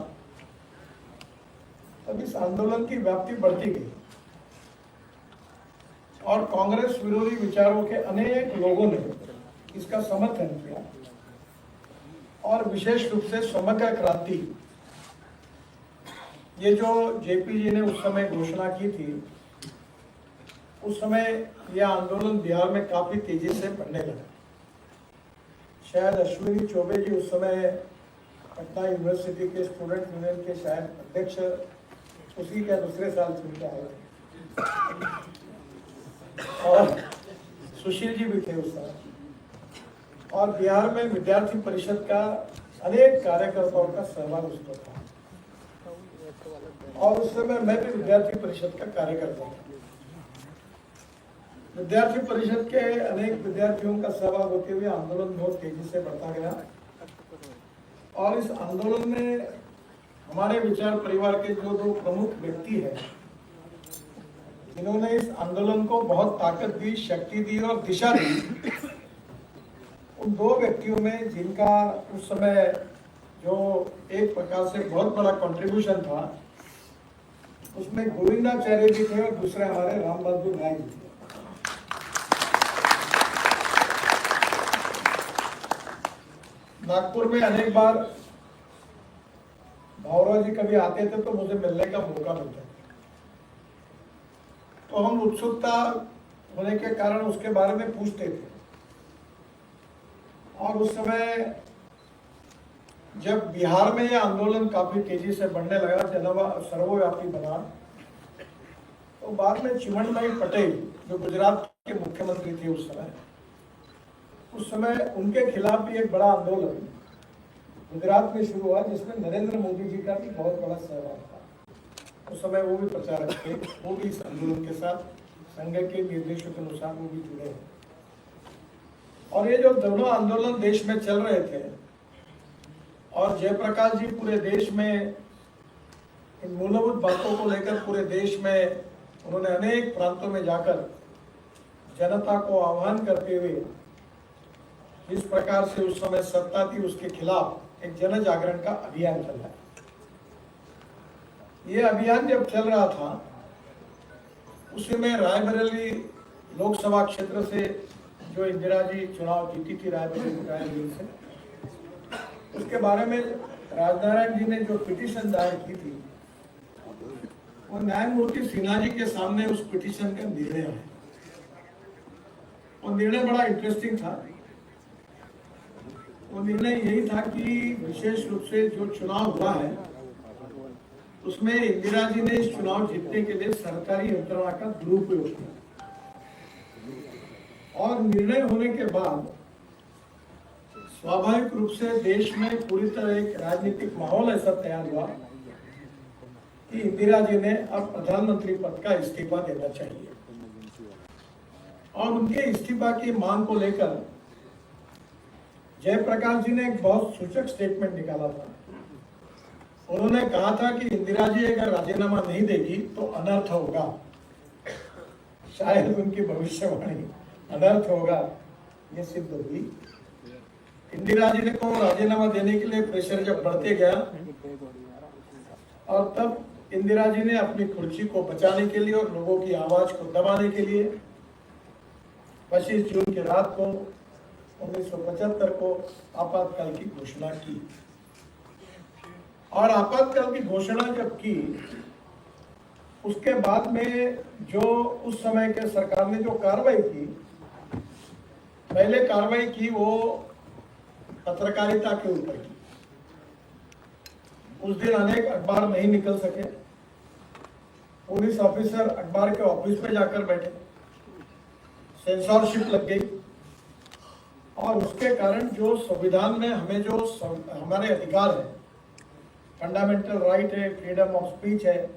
तब इस आंदोलन की व्याप्ति बढ़ती गई, और कांग्रेस विरोधी विचारों के अनेक लोगों ने इसका समर्थन किया, और विशेष रूप से समग्र क्रांति, ये जो जेपी जी ने उस समय घोषणा की थी, उस समय यह आंदोलन बिहार में काफी तेजी से बढ़ने लगा। शायद अश्विनी चौबे जी उस समय पटना यूनिवर्सिटी के स्टूडेंट यूनियन के शायद अध्यक्ष उसी के दूसरे साल चुन के आए थे, और सुशील जी भी थे उस समय, और बिहार में विद्यार्थी परिषद का अनेक कार्यकर्ताओं का सहभाग उसमें था, और उस समय मैं भी विद्यार्थी परिषद का कार्यकर्ता था। विद्यार्थी परिषद के अनेक विद्यार्थियों का सहभाग होते हुए आंदोलन बहुत तेजी से बढ़ता गया, और इस आंदोलन में हमारे विचार परिवार के जो दो प्रमुख व्यक्ति हैं, जिन्होंने इस आंदोलन को बहुत ताकत दी, शक्ति दी और दिशा दी, उन दो व्यक्तियों में जिनका उस समय जो एक प्रकार से बहुत बड़ा कंट्रीब्यूशन था, उसमें गोविंदाचार्य जी थे और दूसरे हमारे राम बहादुर राय जी थे। नागपुर में अनेक बार भावरा जी कभी आते थे तो मुझे मिलने का मौका मिलता था, तो हम उत्सुकता होने के कारण उसके बारे में पूछते थे। और उस समय जब बिहार में यह आंदोलन काफी तेजी से बढ़ने लगा, सर्वव्यापी बना, तो बाद में चिमनभाई पटेल जो गुजरात के मुख्यमंत्री थे उस समय उनके खिलाफ भी एक बड़ा आंदोलन गुजरात में शुरू हुआ, जिसमें नरेंद्र मोदी जी का भी बहुत बड़ा सहभाग था। उस समय वो भी प्रचारक थे, वो भी इस आंदोलन के साथ संघ के निर्देशों के अनुसार वो भी जुड़े हैं। और ये जो दोनों आंदोलन देश में चल रहे थे, और जयप्रकाश जी पूरे देश में इन मूलभूत बातों को लेकर पूरे देश में उन्होंने अनेक प्रांतों में जाकर जनता को आह्वान करते हुए जिस प्रकार से उस समय सत्ता थी उसके खिलाफ एक जन जागरण का अभियान चल रहा है। ये अभियान जब चल रहा था, उसी में रायबरेली लोकसभा क्षेत्र से जो इंदिरा जी चुनाव जीती थी रायबरेली से, उसके बारे में राजनारायण जी ने जो पिटीशन दायर की थी, वो न्यायमूर्ति सिन्हा जी के सामने उस पिटीशन का निर्णय है। वो निर्णय बड़ा इंटरेस्टिंग था। वो निर्णय यही था कि विशेष रूप से जो चुनाव हुआ है उसमें इंदिरा जी ने इस चुनाव जीतने के लिए सरकारी यंत्रणा का दुरुपयोग किया, और निर्णय होने के बाद स्वाभाविक रूप से देश में पूरी तरह एक राजनीतिक माहौल ऐसा तैयार हुआ कि इंदिरा जी ने अब प्रधानमंत्री पद का इस्तीफा देना चाहिए। और उनके इस्तीफा की मांग को लेकर जयप्रकाश जी ने एक बहुत सूचक स्टेटमेंट निकाला था। उन्होंने कहा था कि इंदिरा जी अगर राजीनामा नहीं देगी तो अनर्थ होगा। शायद उनकी भविष्यवाणी अनर्थ होगा ये सिद्ध हुई। इंदिरा जी ने को राजीनामा देने के लिए प्रेशर जब बढ़ते गया, और तब इंदिरा जी ने अपनी कुर्सी को बचाने के लिए और लोगों की आवाज को दबाने के लिए 25 जून की रात को 1975 को आपातकाल की घोषणा की। और आपातकाल की घोषणा जब की, उसके बाद में जो उस समय के सरकार ने जो कार्रवाई की, पहले कार्रवाई की वो पत्रकारिता के ऊपर की। उस दिन अनेक अखबार नहीं निकल सके, पुलिस ऑफिसर अखबार के ऑफिस में जाकर बैठे, सेंसरशिप लग गई, और उसके कारण जो संविधान में हमें जो हमारे अधिकार है, फंडामेंटल राइट है, फ्रीडम ऑफ स्पीच है,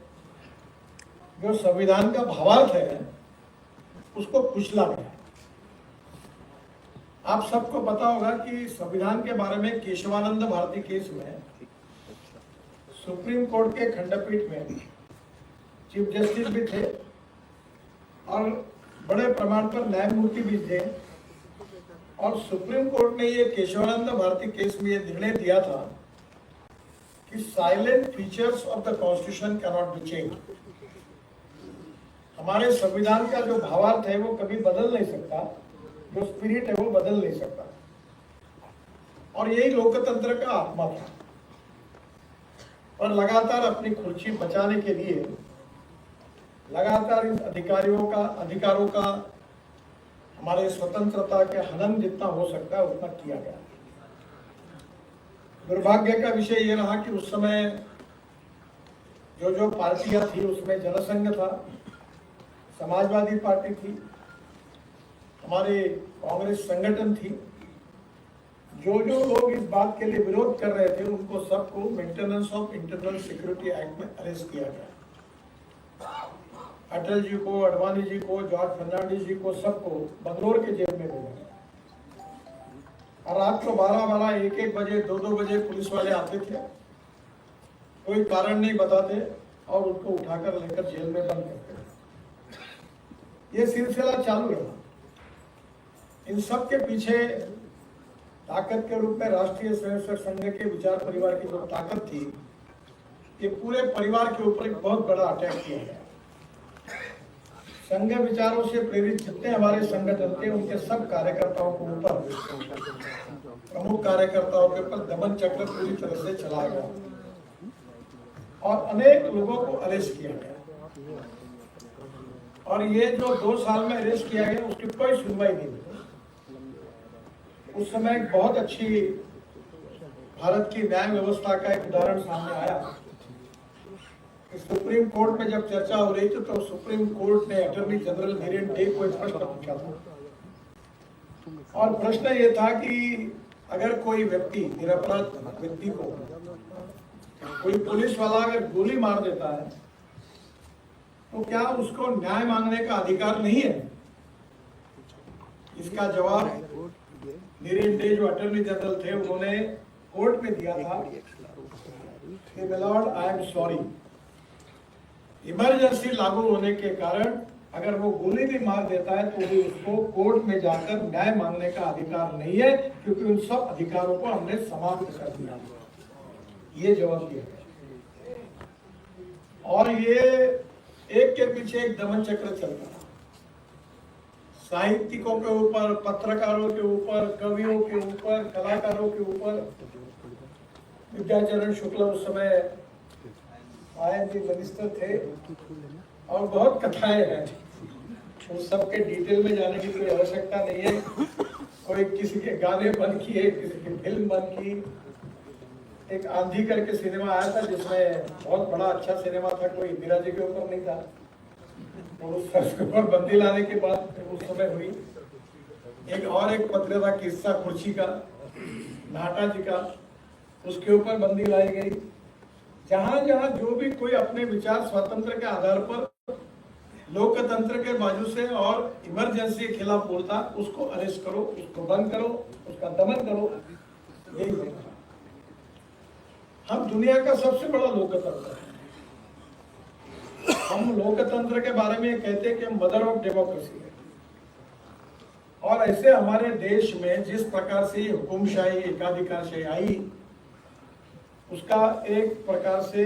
जो संविधान का भावार्थ है, उसको कुचला गया। आप सबको पता होगा कि संविधान के बारे में केशवानंद भारती केस में सुप्रीम कोर्ट के खंडपीठ में चीफ जस्टिस भी थे और बड़े प्रमाण पर न्यायमूर्ति भी थे, और सुप्रीम कोर्ट ने ये केशवानंद भारती केस में ये निर्णय दिया था कि salient features of the constitution can not be change. हमारे संविधान का जो भावार्थ है वो कभी बदल नहीं सकता, जो स्पिरिट है वो बदल नहीं सकता, और यही लोकतंत्र का आत्मा था। और लगातार अपनी कुर्सी बचाने के लिए लगातार इन अधिकारों का हमारे स्वतंत्रता के हनन जितना हो सकता है उतना किया गया। दुर्भाग्य का विषय ये रहा कि उस समय जो पार्टियां थी उसमें जनसंघ था, समाजवादी पार्टी थी, हमारे कांग्रेस संगठन थी, जो लोग इस बात के लिए विरोध कर रहे थे उनको सबको maintenance of internal security act में अरेस्ट किया गया। अटल जी को, अडवाणी जी को, जॉर्ज फर्नांडिस जी को, सबको बंगलोर के जेल में भेजा। और रात को 12-12, 1-1 बजे, 2-2 बजे पुलिस वाले आते थे, कोई कारण नहीं बताते और उनको उठाकर लेकर जेल में बंद करते। ये सिलसिला चालू रहा। इन सब के पीछे ताकत के रूप में राष्ट्रीय स्वयंसेवक संघ के विचार परिवार की जो ताकत थी, ये पूरे परिवार के ऊपर एक बहुत बड़ा अटैक किया गया। संघ विचारों से प्रेरित जितने हमारे संगठन थे उनके सब कार्यकर्ताओं को ऊपर, प्रमुख कार्यकर्ताओं के ऊपर दमन चक्र पूरी तरह से चलाया गया और अनेक लोगों को अरेस्ट किया गया। और ये जो 2 साल में अरेस्ट किया गया उसकी कोई सुनवाई नहीं हुई। उस समय एक बहुत अच्छी भारत की न्याय व्यवस्था का एक उदाहरण सामने आया। सुप्रीम कोर्ट में जब चर्चा हो रही थी तो सुप्रीम कोर्ट ने अटॉर्नी जनरल नीरेन डे को एक प्रश्न पूछा था और प्रश्न ये था कि अगर कोई व्यक्ति, निरपराध व्यक्ति को कोई पुलिस वाला अगर गोली मार देता है तो क्या उसको न्याय मांगने का अधिकार नहीं है? इसका जवाब नीरेन डे जो अटॉर्नी जनरल थे उन्होंने कोर्ट में दिया था कि my Lord, I am sorry, emergency लागू होने के कारण अगर वो गोली भी मार देता है तो भी उसको कोर्ट में जाकर न्याय मांगने का अधिकार नहीं है, क्योंकि उन सब अधिकारों को हमने समाप्त कर दिया। ये जवाब दिया और ये एक के पीछे एक दमन चक्र चलता है। साहित्यिकों के ऊपर, पत्रकारों के ऊपर, कवियों के ऊपर, कलाकारों के ऊपर। विद्याचरण शुक्ला उस समय ING मिनिस्टर थे और बहुत कथाएं हैं, उस सब के डिटेल में जाने की कोई आवश्यकता नहीं है। कोई किसी के गाने बंद किए, किसी की फिल्म बंद की। एक आंधी करके सिनेमा आया था जिसमें बहुत बड़ा अच्छा सिनेमा था, कोई इंदिरा जी के ऊपर नहीं था, और उस के ऊपर बंदी लाने के बाद उस समय हुई। एक पत्र था किस्सा कुर्सी का, नाटा जी का, उसके ऊपर बंदी लाई गई। जहां जहां जो भी कोई अपने विचार स्वातंत्र के आधार पर लोकतंत्र के बाजू से और इमरजेंसी के खिलाफ बोलता, उसको अरेस्ट करो, उसको बंद करो, उसका दमन करो। यही है। हम दुनिया का सबसे बड़ा लोकतंत्र है। हम लोकतंत्र के बारे में कहते हैं कि हम मदर ऑफ डेमोक्रेसी है। और ऐसे हमारे देश में जिस प्रकार से हुकुमशाही, एकाधिकारशाही आई, उसका एक प्रकार से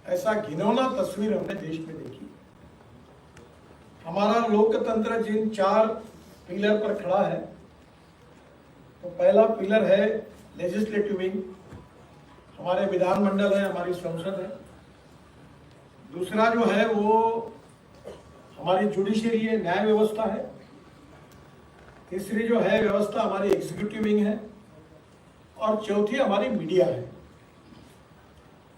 ऐसा घिनौना तस्वीर हमने देश में देखी। हमारा लोकतंत्र जिन 4 पिलर पर खड़ा है, तो पहला पिलर है लेजिस्लेटिव विंग, हमारे विधानमंडल है, हमारी संसद है। दूसरा जो है वो हमारी जुडिशरी है, न्याय व्यवस्था है। तीसरी जो है व्यवस्था हमारी एग्जीक्यूटिव विंग है और चौथी हमारी मीडिया है।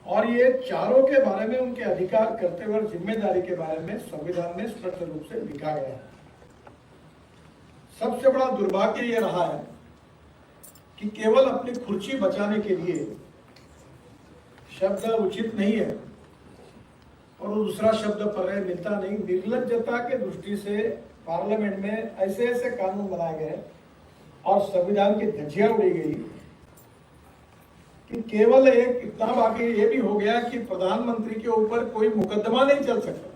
और ये चारों के बारे में, उनके अधिकार, कर्तव्य और जिम्मेदारी के बारे में संविधान में स्पष्ट रूप से लिखा गया है। सबसे बड़ा दुर्भाग्य ये रहा है कि केवल अपनी कुर्सी बचाने के लिए शब्द उचित नहीं है और दूसरा शब्द पर्याय मिलता नहीं। निर्लज्जता के दृष्टि से पार्लियामेंट में ऐसे ऐसे कानून बनाए गए और संविधान की धज्जियां उड़ी गई कि केवल एक इतना बाकी ये भी हो गया कि प्रधानमंत्री के ऊपर कोई मुकदमा नहीं चल सकता।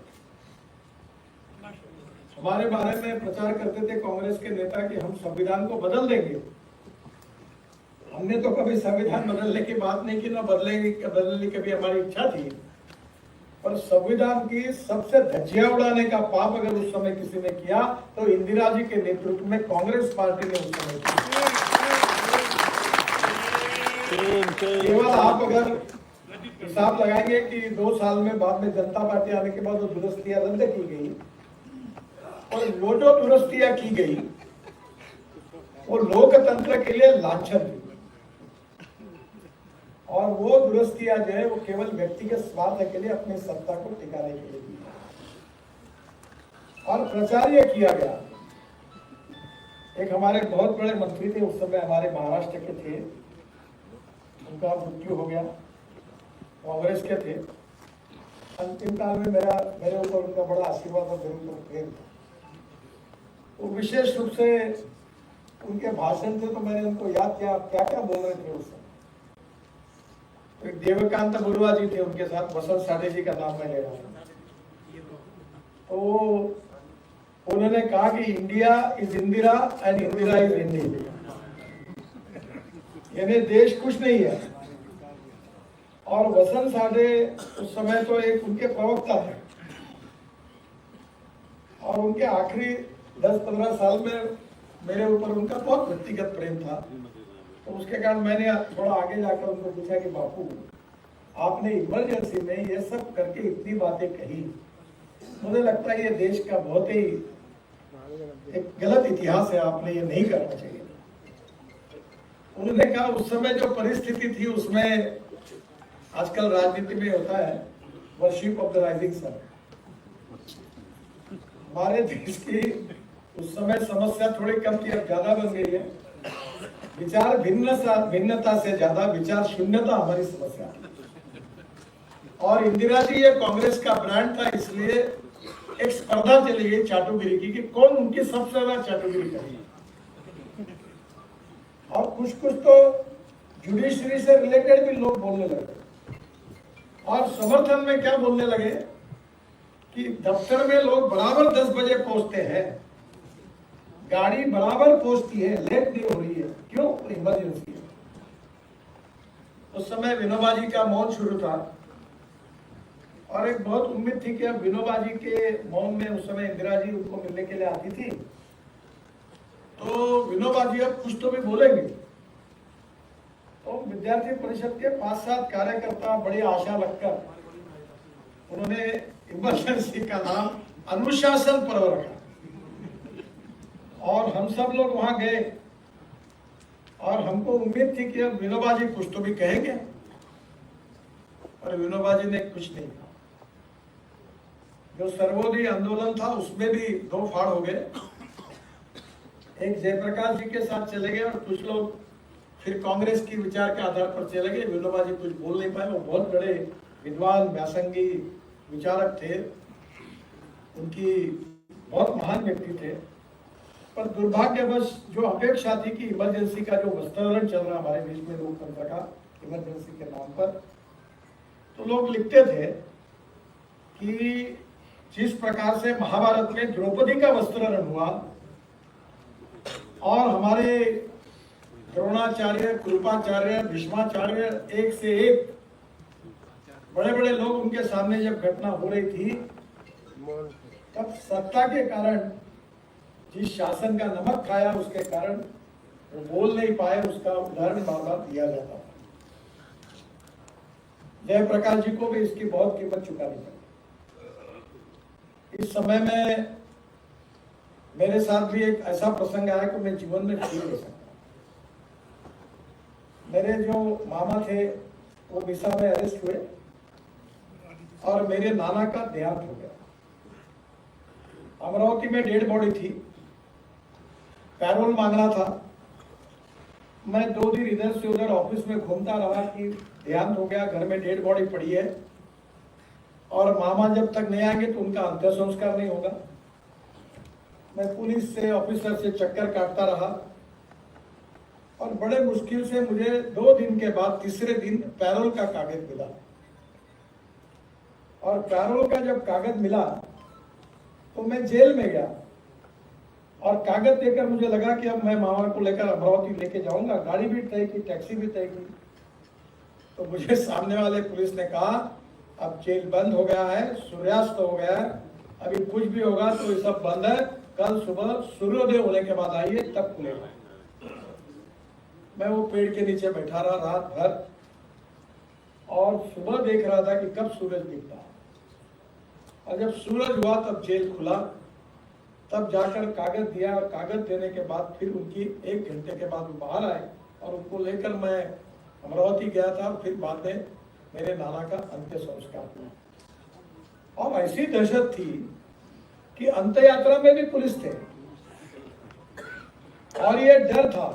हमारे बारे में प्रचार करते थे कांग्रेस के नेता कि हम संविधान को बदल देंगे। हमने तो कभी संविधान बदलने की बात नहीं की, ना बदलने की कभी हमारी इच्छा थी। पर संविधान की सबसे धज्जियां उड़ाने का पाप अगर उस समय किसी ने किया तो इंदिरा जी के नेतृत्व में कांग्रेस पार्टी ने उस समय किया। केवल आप अगर हिसाब लगाएंगे कि 2 साल में बाद में जनता पार्टी आने के बाद वो दुरुस्तियां रद्द की गई, और वो जो दुरुस्तियां की गई वो लोकतंत्र के लिए लांछन थी। और वो दुरुस्तियां जो है वो केवल व्यक्तिगत स्वार्थ के लिए, अपनी सत्ता को टिकाने के लिए की। और प्रचार ये किया गया एक हमारे बहुत बड़े मंत्री थे उस समय, हमारे महाराष्ट्र के थे, उनका मृत्यु हो गया, कांग्रेस के थे। अंतिम काल में मेरे ऊपर उनका बड़ा आशीर्वाद और गुरु प्रेम था। तो विशेष रूप से उनके भाषण थे, तो मैंने उनको याद किया क्या क्या बोल रहे थे उस समय। तो एक देवकांत बरुआ जी थे उनके साथ, वसंत साठे जी का नाम मैं ले रहा हूँ। तो उन्होंने कहा कि India is Indira and Indira is India, यानी देश कुछ नहीं है। और वसंत साठे उस समय तो एक उनके प्रवक्ता थे, और उनके आखिरी 10-15 साल में मेरे ऊपर उनका बहुत व्यक्तिगत प्रेम था। तो उसके कारण मैंने थोड़ा आगे जाकर उनको पूछा कि बापू, आपने इमरजेंसी में ये सब करके इतनी बातें कही, मुझे लगता है ये देश का बहुत ही एक गलत इतिहास है, आपने ये नहीं करना चाहिए। उन्होंने कहा उस समय जो परिस्थिति थी उसमें, आजकल राजनीति में होता है worship of the rising sun. हमारे देश की उस समय समस्या थोड़ी कम थी, अब ज्यादा बन गई है। विचार भिन्नता से ज्यादा विचार शून्यता हमारी समस्या है। और इंदिरा जी ये कांग्रेस का ब्रांड था, इसलिए एक स्पर्धा चली गई चाटुगिरी की कि कौन उनकी सबसे ज्यादा चाटुगिरी करेगी। और कुछ तो जुडिशरी से रिलेटेड भी लोग बोलने लगे, और समर्थन में क्या बोलने लगे कि दफ्तर में लोग बराबर 10 बजे पहुंचते हैं, गाड़ी बराबर पहुंचती है, लेट नहीं हो रही है, क्यों? इमरजेंसी है। उस समय विनोबा जी का मौन शुरू था, और एक बहुत उम्मीद थी कि अब विनोबा जी के मौन में उस समय इंदिरा जी उनको मिलने के लिए आती थी, तो विनोबा जी अब कुछ तो भी बोलेंगे। तो विद्यार्थी परिषद के 5-7 कार्यकर्ता बड़ी आशा लगकर उन्होंने इमरजेंसी का नाम अनुशासन पर्व रखा, और हम सब लोग वहां गए, और हमको उम्मीद थी कि अब विनोबा जी कुछ तो भी कहेंगे, और विनोबा जी ने कुछ नहीं कहा। जो सर्वोदय आंदोलन था उसमें भी 2 फाड़ हो गए, एक जयप्रकाश जी के साथ चले गए और कुछ लोग फिर कांग्रेस की विचार के आधार पर चले गए। विनोबा जी कुछ बोल नहीं पाए, वो बहुत बड़े विद्वान व्यासंगी विचारक थे, उनकी बहुत महान व्यक्ति थे। पर दुर्भाग्यवश जो अपेक्षा थी कि इमरजेंसी का जो वस्त्रीकरण चल रहा हमारे देश में लोकतंत्र का, इमरजेंसी के नाम पर, तो लोग लिखते थे कि जिस प्रकार से महाभारत में द्रौपदी का वस्त्रीकरण हुआ और हमारे द्रोणाचार्य, कृपाचार्य, भीष्माचार्य, एक से एक बड़े बड़े लोग उनके सामने जब घटना हो रही थी, तब सत्ता के कारण जिस शासन का नमक खाया उसके कारण वो बोल नहीं पाए, उसका उदाहरण बार बार दिया जाता था। जयप्रकाश जी को भी इसकी बहुत कीमत चुकानी पड़ी। इस समय में मेरे साथ भी एक ऐसा प्रसंग आया कि मैं जीवन में भूल नहीं सकता। मेरे जो मामा थे वो मिसा में अरेस्ट हुए, और मेरे नाना का देहांत हो गया। अमरावती में डेड बॉडी थी, पैरोल मांगना था। मैं 2 दिन इधर से उधर ऑफिस में घूमता रहा कि देहांत हो गया, घर में डेड बॉडी पड़ी है, और मामा जब तक नहीं आएंगे तो उनका अंतिम संस्कार नहीं होगा। मैं पुलिस से, ऑफिसर से चक्कर काटता रहा, और बड़े मुश्किल से मुझे 2 दिन के बाद तीसरे दिन पैरोल का कागज मिला। और पैरोल का जब कागज मिला तो मैं जेल में गया, और कागज देकर मुझे लगा कि अब मैं मामा को लेकर अमरावती लेके जाऊंगा। गाड़ी भी तय की, टैक्सी भी तय की। तो मुझे सामने वाले पुलिस ने कहा अब जेल बंद हो गया है, सूर्यास्त हो गया है, अभी कुछ भी होगा तो ये सब बंद है, कल सुबह सूर्योदय होने के बाद आइए तब खुलेगा। मैं वो पेड़ के नीचे बैठा रहा रात भर, और सुबह देख रहा था कि कब सूरज दिखता है। और जब सूरज हुआ तब जेल खुला, तब जाकर कागज दिया, और कागज देने के बाद फिर उनकी 1 घंटे के बाद बाहर आए, और उनको लेकर मैं अमरावती गया था। फिर बाद में मेरे नाना का अंत्य संस्कार हुआ, और ऐसी दहशत थी कि अंत्य यात्रा में भी पुलिस थे। और ये डर था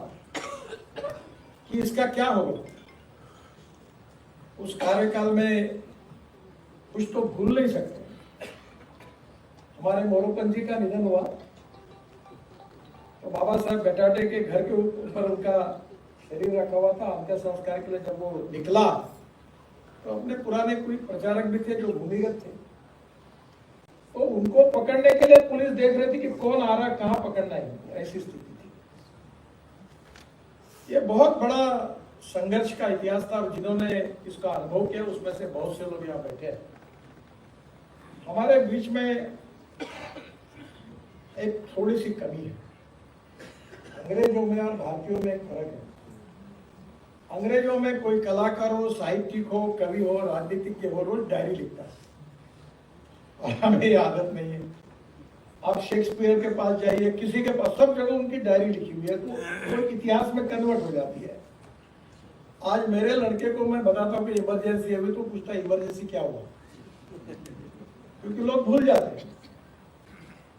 कि इसका क्या होगा। उस कार्यकाल में कुछ तो भूल नहीं सकते। हमारे मोरोपंत जी का निधन हुआ तो बाबा साहब बटाटे के घर के ऊपर उनका शरीर रखा हुआ था। अंतिम संस्कार के लिए जब वो निकला तो अपने पुराने कोई प्रचारक भी थे जो भूमिगत थे, तो उनको पकड़ने के लिए पुलिस देख रही थी कि कौन आ रहा, कहां पकड़ना है, ऐसी स्थिति थी। ये बहुत बड़ा संघर्ष का इतिहास था और जिन्होंने इसका अनुभव किया उसमें से बहुत से लोग यहाँ बैठे हैं। हमारे बीच में एक थोड़ी सी कमी है। अंग्रेजों में और भारतीयों में एक फर्क है। अंग्रेजों में कोई कलाकार हो, साहित्यिक हो, कवि हो, राजनीतिज्ञ हो, रोज डायरी लिखता है और हमें ये आदत नहीं है। आप शेक्सपियर के पास जाइए, किसी के पास, सब जगह उनकी डायरी लिखी हुई है, तो इतिहास में कन्वर्ट हो जाती है। आज मेरे लड़के को मैं बताता हूँ कि इमरजेंसी है, तो पूछता है इमरजेंसी क्या हुआ, क्योंकि लोग भूल जाते हैं।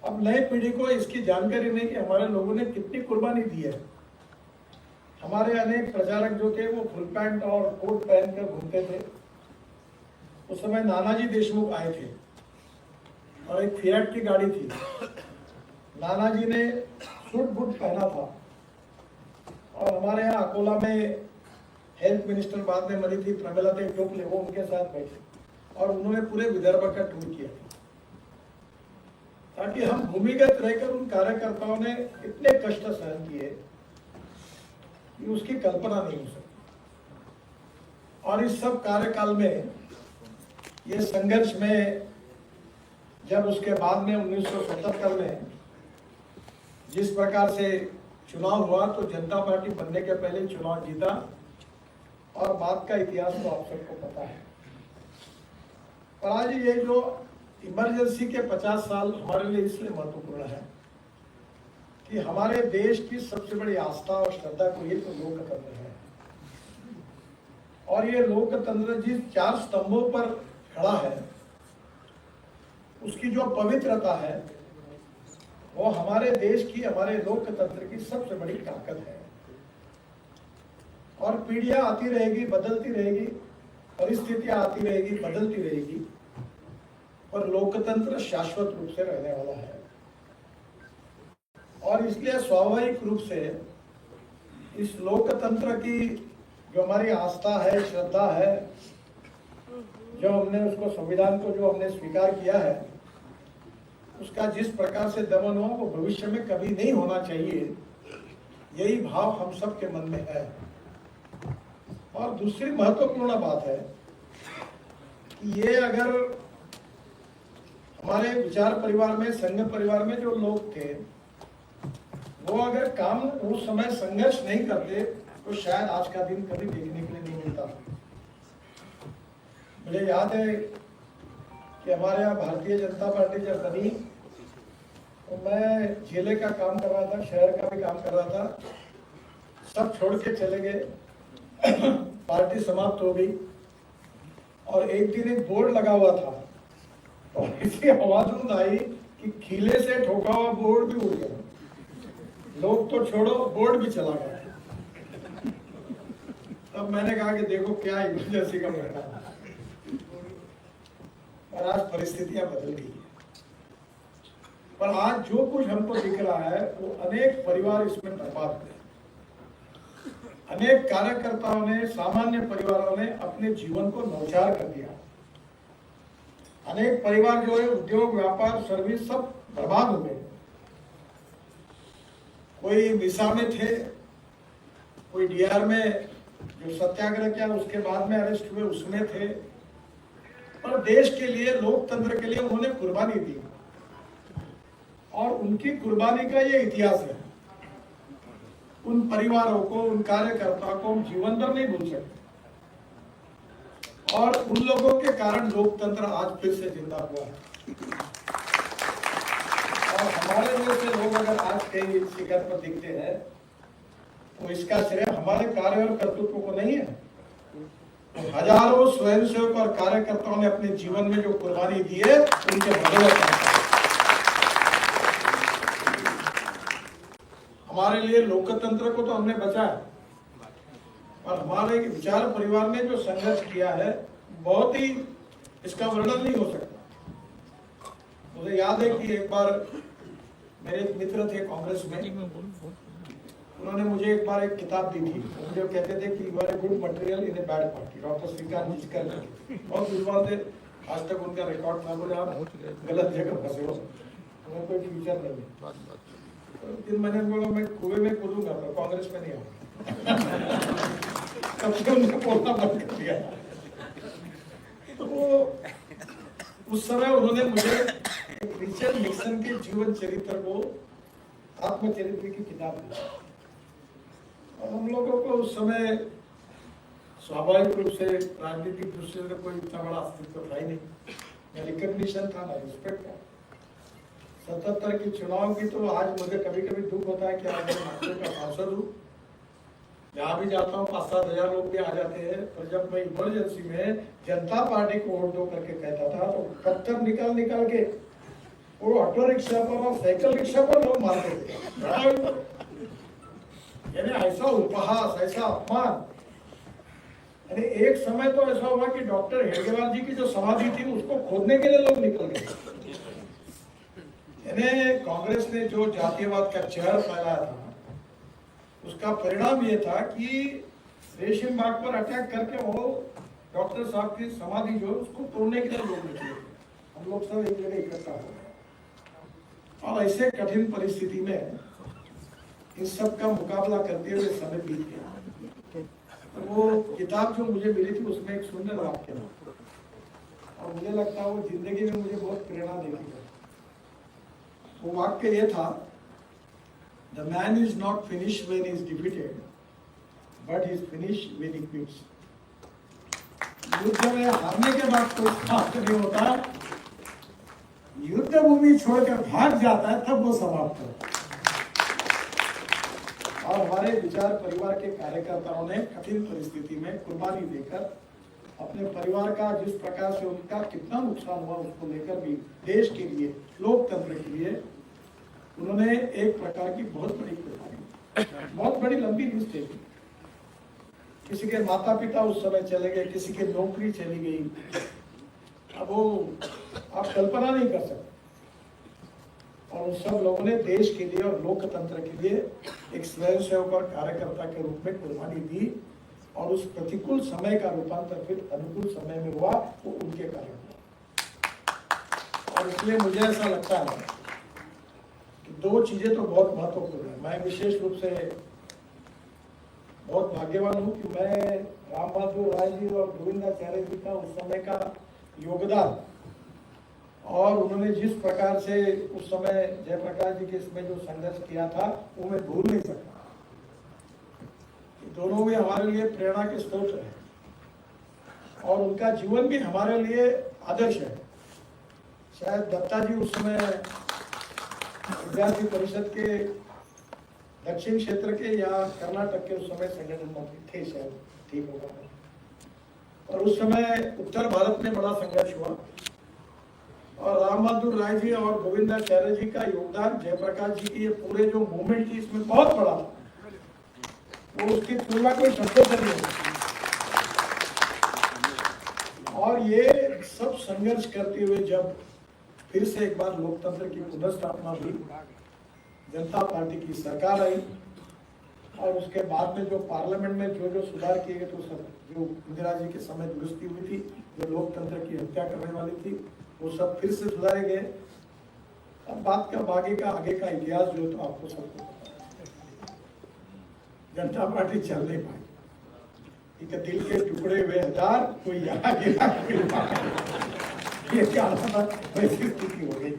अब नई पीढ़ी को इसकी जानकारी नहीं कि हमारे लोगों ने कितनी कुर्बानी दी है। हमारे अनेक प्रचारक जो थे वो फुल पैंट और कोट पहन कर घूमते थे। उस समय नानाजी देशमुख आए थे और एक फिएट की गाड़ी थी। नानाजी ने सूट बूट पहना था और हमारे यहाँ अकोला में हेल्थ मिनिस्टर बाद में बनी थी प्रमिला टोपले, वो उनके साथ बैठे और उन्होंने पूरे विदर्भ का टूर किया ताकि हम भूमिगत रहकर उन कार्यकर्ताओं ने इतने कष्ट सहन किए कि उसकी कल्पना नहीं हो सकती। और इस सब कार्यकाल में ये संघर्ष में जब उसके बाद में 1977 में जिस प्रकार से चुनाव हुआ तो जनता पार्टी बनने के पहले चुनाव जीता और बाद का इतिहास तो आप सबको पता है। पर आज ये जो इमरजेंसी के 50 साल हमारे लिए इसलिए महत्वपूर्ण है कि हमारे देश की सबसे बड़ी आस्था और श्रद्धा को ये तो लोकतंत्र है। और ये लोकतंत्र जिस 4 स्तंभों पर खड़ा है उसकी जो पवित्रता है वो हमारे देश की, हमारे लोकतंत्र की सबसे बड़ी ताकत है। और पीढ़ियां आती रहेगी, बदलती रहेगी, परिस्थितियां आती रहेगी, बदलती रहेगी, पर लोकतंत्र शाश्वत रूप से रहने वाला है। और इसलिए स्वाभाविक रूप से इस लोकतंत्र की जो हमारी आस्था है, श्रद्धा है, जो हमने उसको, संविधान को जो हमने स्वीकार किया है, उसका जिस प्रकार से दमन हुआ वो भविष्य में कभी नहीं होना चाहिए, यही भाव हम सब के मन में है। और दूसरी महत्वपूर्ण बात है कि ये अगर हमारे विचार परिवार में, संघ परिवार में जो लोग थे वो अगर काम उस समय संघर्ष नहीं करते तो शायद आज का दिन कभी देखने के लिए नहीं मिलता। मुझे याद है कि हमारे यहाँ भारतीय जनता पार्टी जब बनी तो मैं जिले का काम कर रहा था, शहर का भी काम कर रहा था, सब छोड़ के चले गए, पार्टी समाप्त हो गई। और एक दिन एक बोर्ड लगा हुआ था और इसी आवाज आई कि खीले से ठोका हुआ बोर्ड भी उड़ गया। लोग तो छोड़ो, बोर्ड भी चला गया। तब मैंने कहा कि देखो क्या इमरजेंसी का परिणाम। और आज परिस्थितियां बदल गई है, पर आज जो कुछ हमको दिख रहा है वो अनेक परिवार इसमें बर्बाद हुए। अनेक कार्यकर्ताओं ने, सामान्य परिवारों ने अपने जीवन को नौचार कर दिया। अनेक परिवार जो है उद्योग, व्यापार, सर्विस सब बर्बाद हो गए। कोई मिसा में थे, कोई डीआर में जो सत्याग्रह किया उसके बाद में अरेस्ट हुए उसमें थे, पर देश के लिए, लोकतंत्र के लिए उन्होंने कुर्बानी दी और उनकी कुर्बानी का ये इतिहास है। उन परिवारों को, उन कार्यकर्ताओं को हम जीवन भर नहीं भूल सकते। और उन लोगों के कारण लोकतंत्र आज फिर से जिंदा हुआ है। और हमारे जैसे लोग अगर आज कहीं शिखर पर दिखते हैं तो इसका श्रेय हमारे कार्य और कर्तृत्व को नहीं है। तो हजारों स्वयंसेवक और कार्यकर्ताओं ने अपने जीवन में जो कुर्बानी दी है उनके बदौलत हमारे लिए लोकतंत्र को तो हमने बचाया, और हमारे विचार परिवार ने जो संघर्ष किया है बहुत ही, इसका वर्णन नहीं हो सकता। मुझे याद है कि एक बार मेरे एक मित्र थे कांग्रेस में, उन्होंने मुझे एक बार एक किताब दी थी, मुझे कहते थे कि you are a good material in a bad party. Doctor Shrikant Jichkar बहुत विद्वान थे, आज तक उनका रिकॉर्ड था, बोले आप गलत जगह फंसे हो, तुम्हें कोई फ्यूचर नहीं है। तो फिर मैंने बोला मैं कुएं में कूदूंगा पर कांग्रेस में नहीं आऊंगा। तब से उन्हें बोलना बंद कर दिया। तो उस समय उन्होंने मुझे एक रिचर्ड निक्सन के जीवन चरित्र को, आत्मचरित्र की किताब दी, और हम लोगों को उस समय स्वाभाविक रूप से राजनीतिक दृष्टि से कोई इतना बड़ा अस्तित्व था ही नहीं, न रिकॉग्निशन था, न रिस्पेक्ट था। 77 की चुनाव की तो आज मुझे कभी कभी दुख होता है कि आज मैं नागपुर का सांसद हूँ, जहाँ भी जाता हूँ 5-7 हजार लोग भी आ जाते हैं। पर जब मैं इमरजेंसी में जनता पार्टी को वोट दो करके कहता था तो पत्थर निकाल के वो ऑटो रिक्शा पर और साइकिल रिक्शा पर लोग मारते थे। यानी ऐसा उपहास, ऐसा अपमान। यानी एक समय तो ऐसा हुआ कि डॉक्टर हेडगेवार जी की जो समाधि थी उसको खोदने के लिए लोग निकल गए। यानी कांग्रेस ने जो जातीयवाद का जहर फैलाया था, उसका परिणाम ये था कि रेशम बाग पर अटैक करके वो डॉक्टर साहब की समाधि जो उसको तोड़ने के लिए लोग निकले। हम लोग सब एक जगह इकट्ठा हो गए, और ऐसे कठिन परिस्थिति में इन सब का मुकाबला करते हुए समय बीत गया। तो वो किताब जो मुझे मिली थी उसमें एक सुंदर वाक्य था, और मुझे लगता है वो जिंदगी में मुझे बहुत प्रेरणा देती है। वो वाक्य ये था, The man is not finished when he is defeated, but he is finished when he quits. युद्ध में हारने के बाद कोई समाप्त नहीं होता, युद्ध भूमि छोड़कर भाग जाता है तब वो समाप्त होता है। और हमारे विचार परिवार के कार्यकर्ताओं ने कठिन परिस्थिति में कुर्बानी देकर अपने परिवार का जिस प्रकार से उनका कितना नुकसान हुआ उसको लेकर भी देश के लिए, लोकतंत्र के लिए उन्होंने एक प्रकार की बहुत बड़ी कुर्बानी, बहुत बड़ी लंबी लिस्ट देखी। किसी के माता पिता उस समय चले गए, किसी की नौकरी चली गई, अब वो आप कल्पना नहीं कर सकते। और उन सब लोगों ने देश के लिए और लोकतंत्र के लिए एक स्वयंसेवक और कार्यकर्ता के रूप में कुर्बानी दी, और उस प्रतिकूल समय का रूपांतर फिर अनुकूल समय में हुआ, वो उनके कारण हुआ। और इसलिए मुझे ऐसा लगता है कि दो चीजें तो बहुत महत्वपूर्ण है। मैं विशेष रूप से बहुत भाग्यवान हूँ कि मैं राम बहादुर राय जी और गोविंदाचार्य जी का उस समय का योगदान, और उन्होंने जिस प्रकार से उस समय जयप्रकाश जी के इसमें जो संघर्ष किया था वो मैं भूल नहीं सकता। दोनों भी हमारे लिए प्रेरणा के स्रोत है, और उनका जीवन भी हमारे लिए आदर्श है। शायद दत्ता जी उस समय विद्यार्थी परिषद के दक्षिण क्षेत्र के या कर्नाटक के उस समय संगठन मंत्री थे, शायद ठीक होगा। और उस समय उत्तर भारत में बड़ा संघर्ष हुआ, और राम बहादुर राय जी और गोविंदाचार्य जी का योगदान, जयप्रकाश जी की ये पूरे जो मूवमेंट थी इसमें बहुत बड़ा था। वो उसकी तुलना कोई शब्दों से नहीं होती। और ये सब संघर्ष करते हुए जब फिर से एक बार लोकतंत्र की पुनर्स्थापना हुई, जनता पार्टी की सरकार आई, और उसके बाद में जो पार्लियामेंट में जो जो सुधार किए गए, तो सब जो इंदिरा जी के समय दुरुस्ती हुई थी, जो लोकतंत्र की हत्या करने वाली थी, वो सब फिर से सुधारे गए। अब बात का आगे का इतिहास जो तो आपको सबको पता है। जनता पार्टी चल नहीं पाई, एक दिल के टुकड़े हुए हजार, कोई यहाँ गिरा, कोई ये क्या था, वैसी स्थिति हो गई।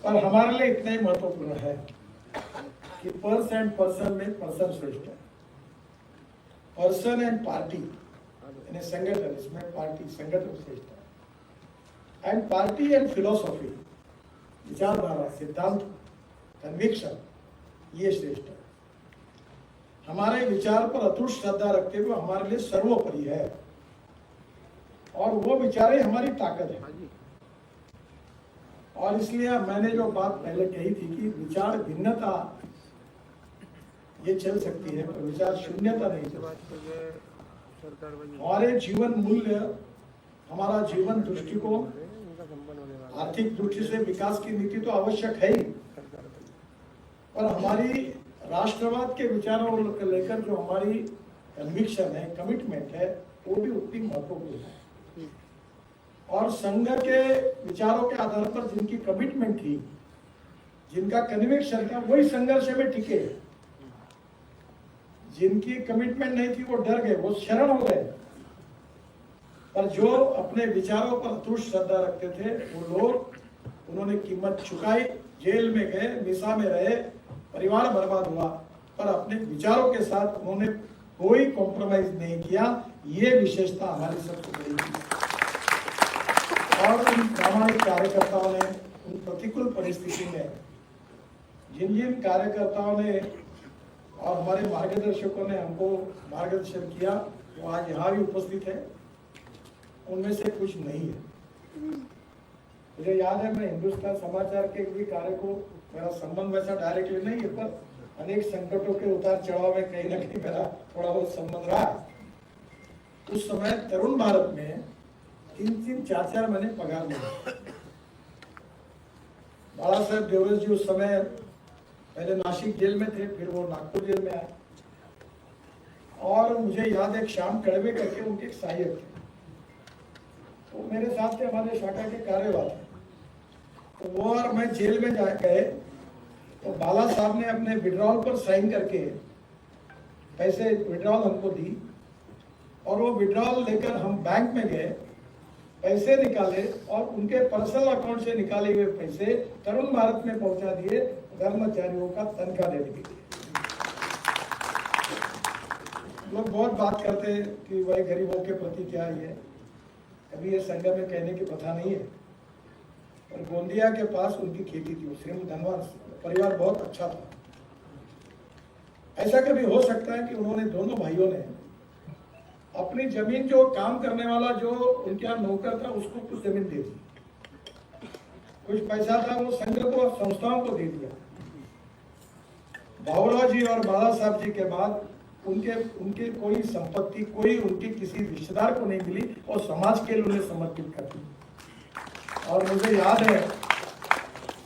और हमारे लिए इतना ही महत्वपूर्ण है कि पर्सन एंड पर्सन में पर्सन श्रेष्ठ है। पर्सन एंड पार्टी यानी संगठन, इसमें पार्टी संगठन श्रेष्ठ है। एंड पार्टी एंड फिलोसॉफी, विचारधारा, सिद्धांत, कन्विक्शन, ये श्रेष्ठ है। हमारे विचार पर अटूट श्रद्धा रखते हुए हमारे लिए सर्वोपरि है, और वो विचार हमारी ताकत है। और इसलिए मैंने जो बात पहले कही थी कि विचार भिन्नता ये चल सकती है, पर विचार शून्यता नहीं चल सकती। हमारे जीवन मूल्य, हमारा जीवन दृष्टिकोण, आर्थिक दृष्टि से विकास की नीति तो आवश्यक है ही, पर हमारी राष्ट्रवाद के विचारों को लेकर जो हमारी कन्विक्शन है, कमिटमेंट है, वो भी उतनी महत्वपूर्ण है। और संघ के विचारों के आधार पर जिनकी कमिटमेंट थी, जिनका कन्विक्शन था, वही संघर्ष में टिके। जिनकी कमिटमेंट नहीं थी वो डर गए, वो शरण हो गए। पर जो अपने विचारों पर अटूट श्रद्धा रखते थे वो लोग, उन्होंने कीमत चुकाई, जेल में गए, मिसा में रहे, परिवार बर्बाद हुआ, पर अपने विचारों के साथ उन्होंने कोई कॉम्प्रोमाइज नहीं किया। ये विशेषता हमारी सबसे बड़ी थी। और उन प्रामाणिक कार्यकर्ताओं ने उन प्रतिकूल परिस्थिति में जिन जिन कार्यकर्ताओं ने और हमारे मार्गदर्शकों ने हमको मार्गदर्शन किया, वो आज यहाँ भी उपस्थित है। उनमें से कुछ नहीं है। मुझे याद है, मैं हिंदुस्तान समाचार के भी कार्य को, मेरा संबंध वैसा डायरेक्टली नहीं है, पर अनेक संकटों के उतार चढ़ाव में कहीं ना कहीं मेरा थोड़ा बहुत संबंध रहा। उस समय तरुण भारत में 3-3, 4-4 महीने पगार मिला। बाला साहेब देवरस जी उस समय पहले नासिक जेल में थे, फिर वो नागपुर जेल में आए। और मुझे याद है, एक श्याम कड़वे करके उनके एक सहायक थे, तो मेरे साथ थे, हमारे शाखा के कार्यवाह थे। तो वो और मैं जेल में जा गए, तो बाला साहब ने अपने विड्रॉल पर साइन करके पैसे विड्रॉल हमको दी, और वो विड्रॉल लेकर हम बैंक में गए, पैसे निकाले और उनके पर्सनल अकाउंट से निकाले हुए पैसे तरुण भारत में पहुंचा दिए, कर्मचारियों का तनख्वाह देने के लिए। लोग बहुत बात करते हैं कि वह गरीबों के प्रति क्या है, कभी ये संघ में कहने की प्रथा नहीं है। और गोंदिया के पास उनकी खेती थी, श्रीमंत धनवान परिवार बहुत अच्छा था। ऐसा कभी हो सकता है कि उन्होंने, दोनों भाइयों ने अपनी जमीन, जो काम करने वाला जो उनके यहाँ नौकर था, उसको कुछ जमीन दे दी, कुछ पैसा था वो संघ को, संस्थाओं को दे दिया। भावराव जी और बाला साहब जी के बाद उनके कोई संपत्ति, कोई उनके किसी रिश्तेदार को नहीं मिली, और समाज के लिए उन्हें समर्पित कर दी। और मुझे याद है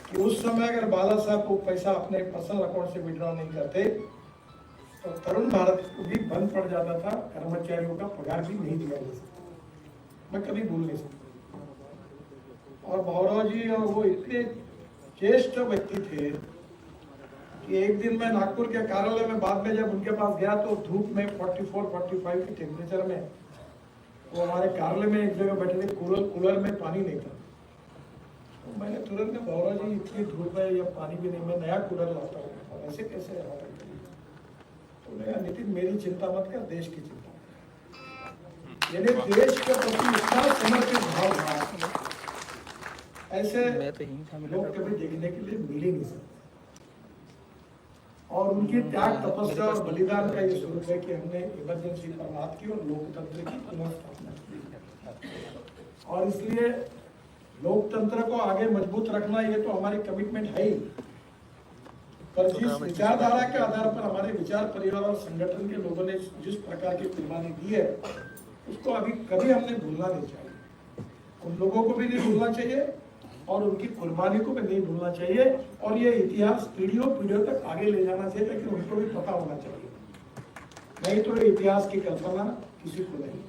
कि उस समय अगर बाला साहब को पैसा अपने पर्सनल अकाउंट से विड्रॉ नहीं करते तो तरुण भारत को भी बंद पड़ जाता था, कर्मचारियों का पगार भी नहीं दिया जा सकता। मैं कभी भूल नहीं सकता। और भावराव जी और वो इतने ज्येष्ठ व्यक्ति थे कि एक दिन मैं नागपुर के कार्यालय में, बाद में जब उनके पास गया, तो धूप में 44-45 के टेम्परेचर में वो हमारे कार्यालय में एक जगह बैठे थे, कूलर में पानी नहीं था। तो मैंने तुरंत में, भावराव जी इतनी धूप है, या पानी भी नहीं, मैं नया कूलर लाता हूँ, ऐसे कैसे रहा? तो मेरा, नितिन मेरी चिंता मत कर, देश की चिंता। यानी देश के प्रति इतना समर्पित भाव था, ऐसे लोग कभी देखने के लिए मिल ही नहीं सकते। और उनकी त्याग, तपस्या और बलिदान का ये स्वरूप है कि हमने इमरजेंसी समाप्त की और लोकतंत्र की पुनर्स्थापना की। और इसलिए लोकतंत्र को आगे मजबूत रखना, ये तो हमारी कमिटमेंट है ही। पर जिस विचारधारा के आधार पर हमारे विचार परिवार और संगठन के लोगों ने जिस प्रकार की कुर्बानी दी है, उसको अभी कभी हमने भूलना नहीं चाहिए। उन लोगों को भी नहीं भूलना चाहिए और उनकी कुर्बानी को भी नहीं भूलना चाहिए। और ये इतिहास पीढ़ियों पीढ़ियों तक आगे ले जाना चाहिए, लेकिन उनको भी पता होना चाहिए। नहीं तो इतिहास की कल्पना किसी को नहीं।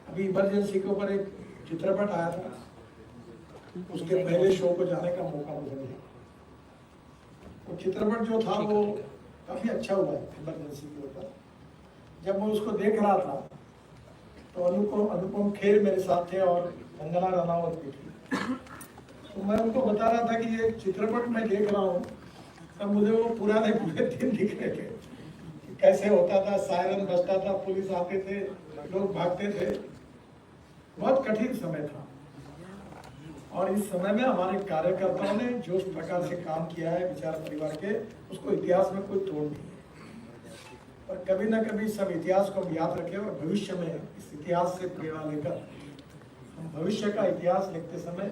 अभी इमरजेंसी के ऊपर एक चित्रपट आया था, उसके पहले शो को जाने का मौका मुझे मिला। वो चित्रपट जो था वो काफी अच्छा हुआ है इमरजेंसी के ऊपर। जब मैं उसको देख रहा था तो अनुपम खेर मेरे साथ थे और कंगना रनावत भी थी। तो मैं उनको बता रहा था कि ये चित्रपट मैं देख रहा हूँ, तब मुझे वो पुराने दिन दिख रहे थे, कैसे होता था, सायरन बजता था, पुलिस आते थे, लोग भागते थे। बहुत कठिन समय था। और इस समय में हमारे कार्यकर्ताओं ने जो प्रकार से काम किया है विचार परिवार के, उसको इतिहास में कोई तोड़ नहीं है। और कभी ना कभी सब इतिहास को याद रखें और भविष्य में इस इतिहास से प्रेरणा लेकर हम भविष्य का इतिहास लिखते समय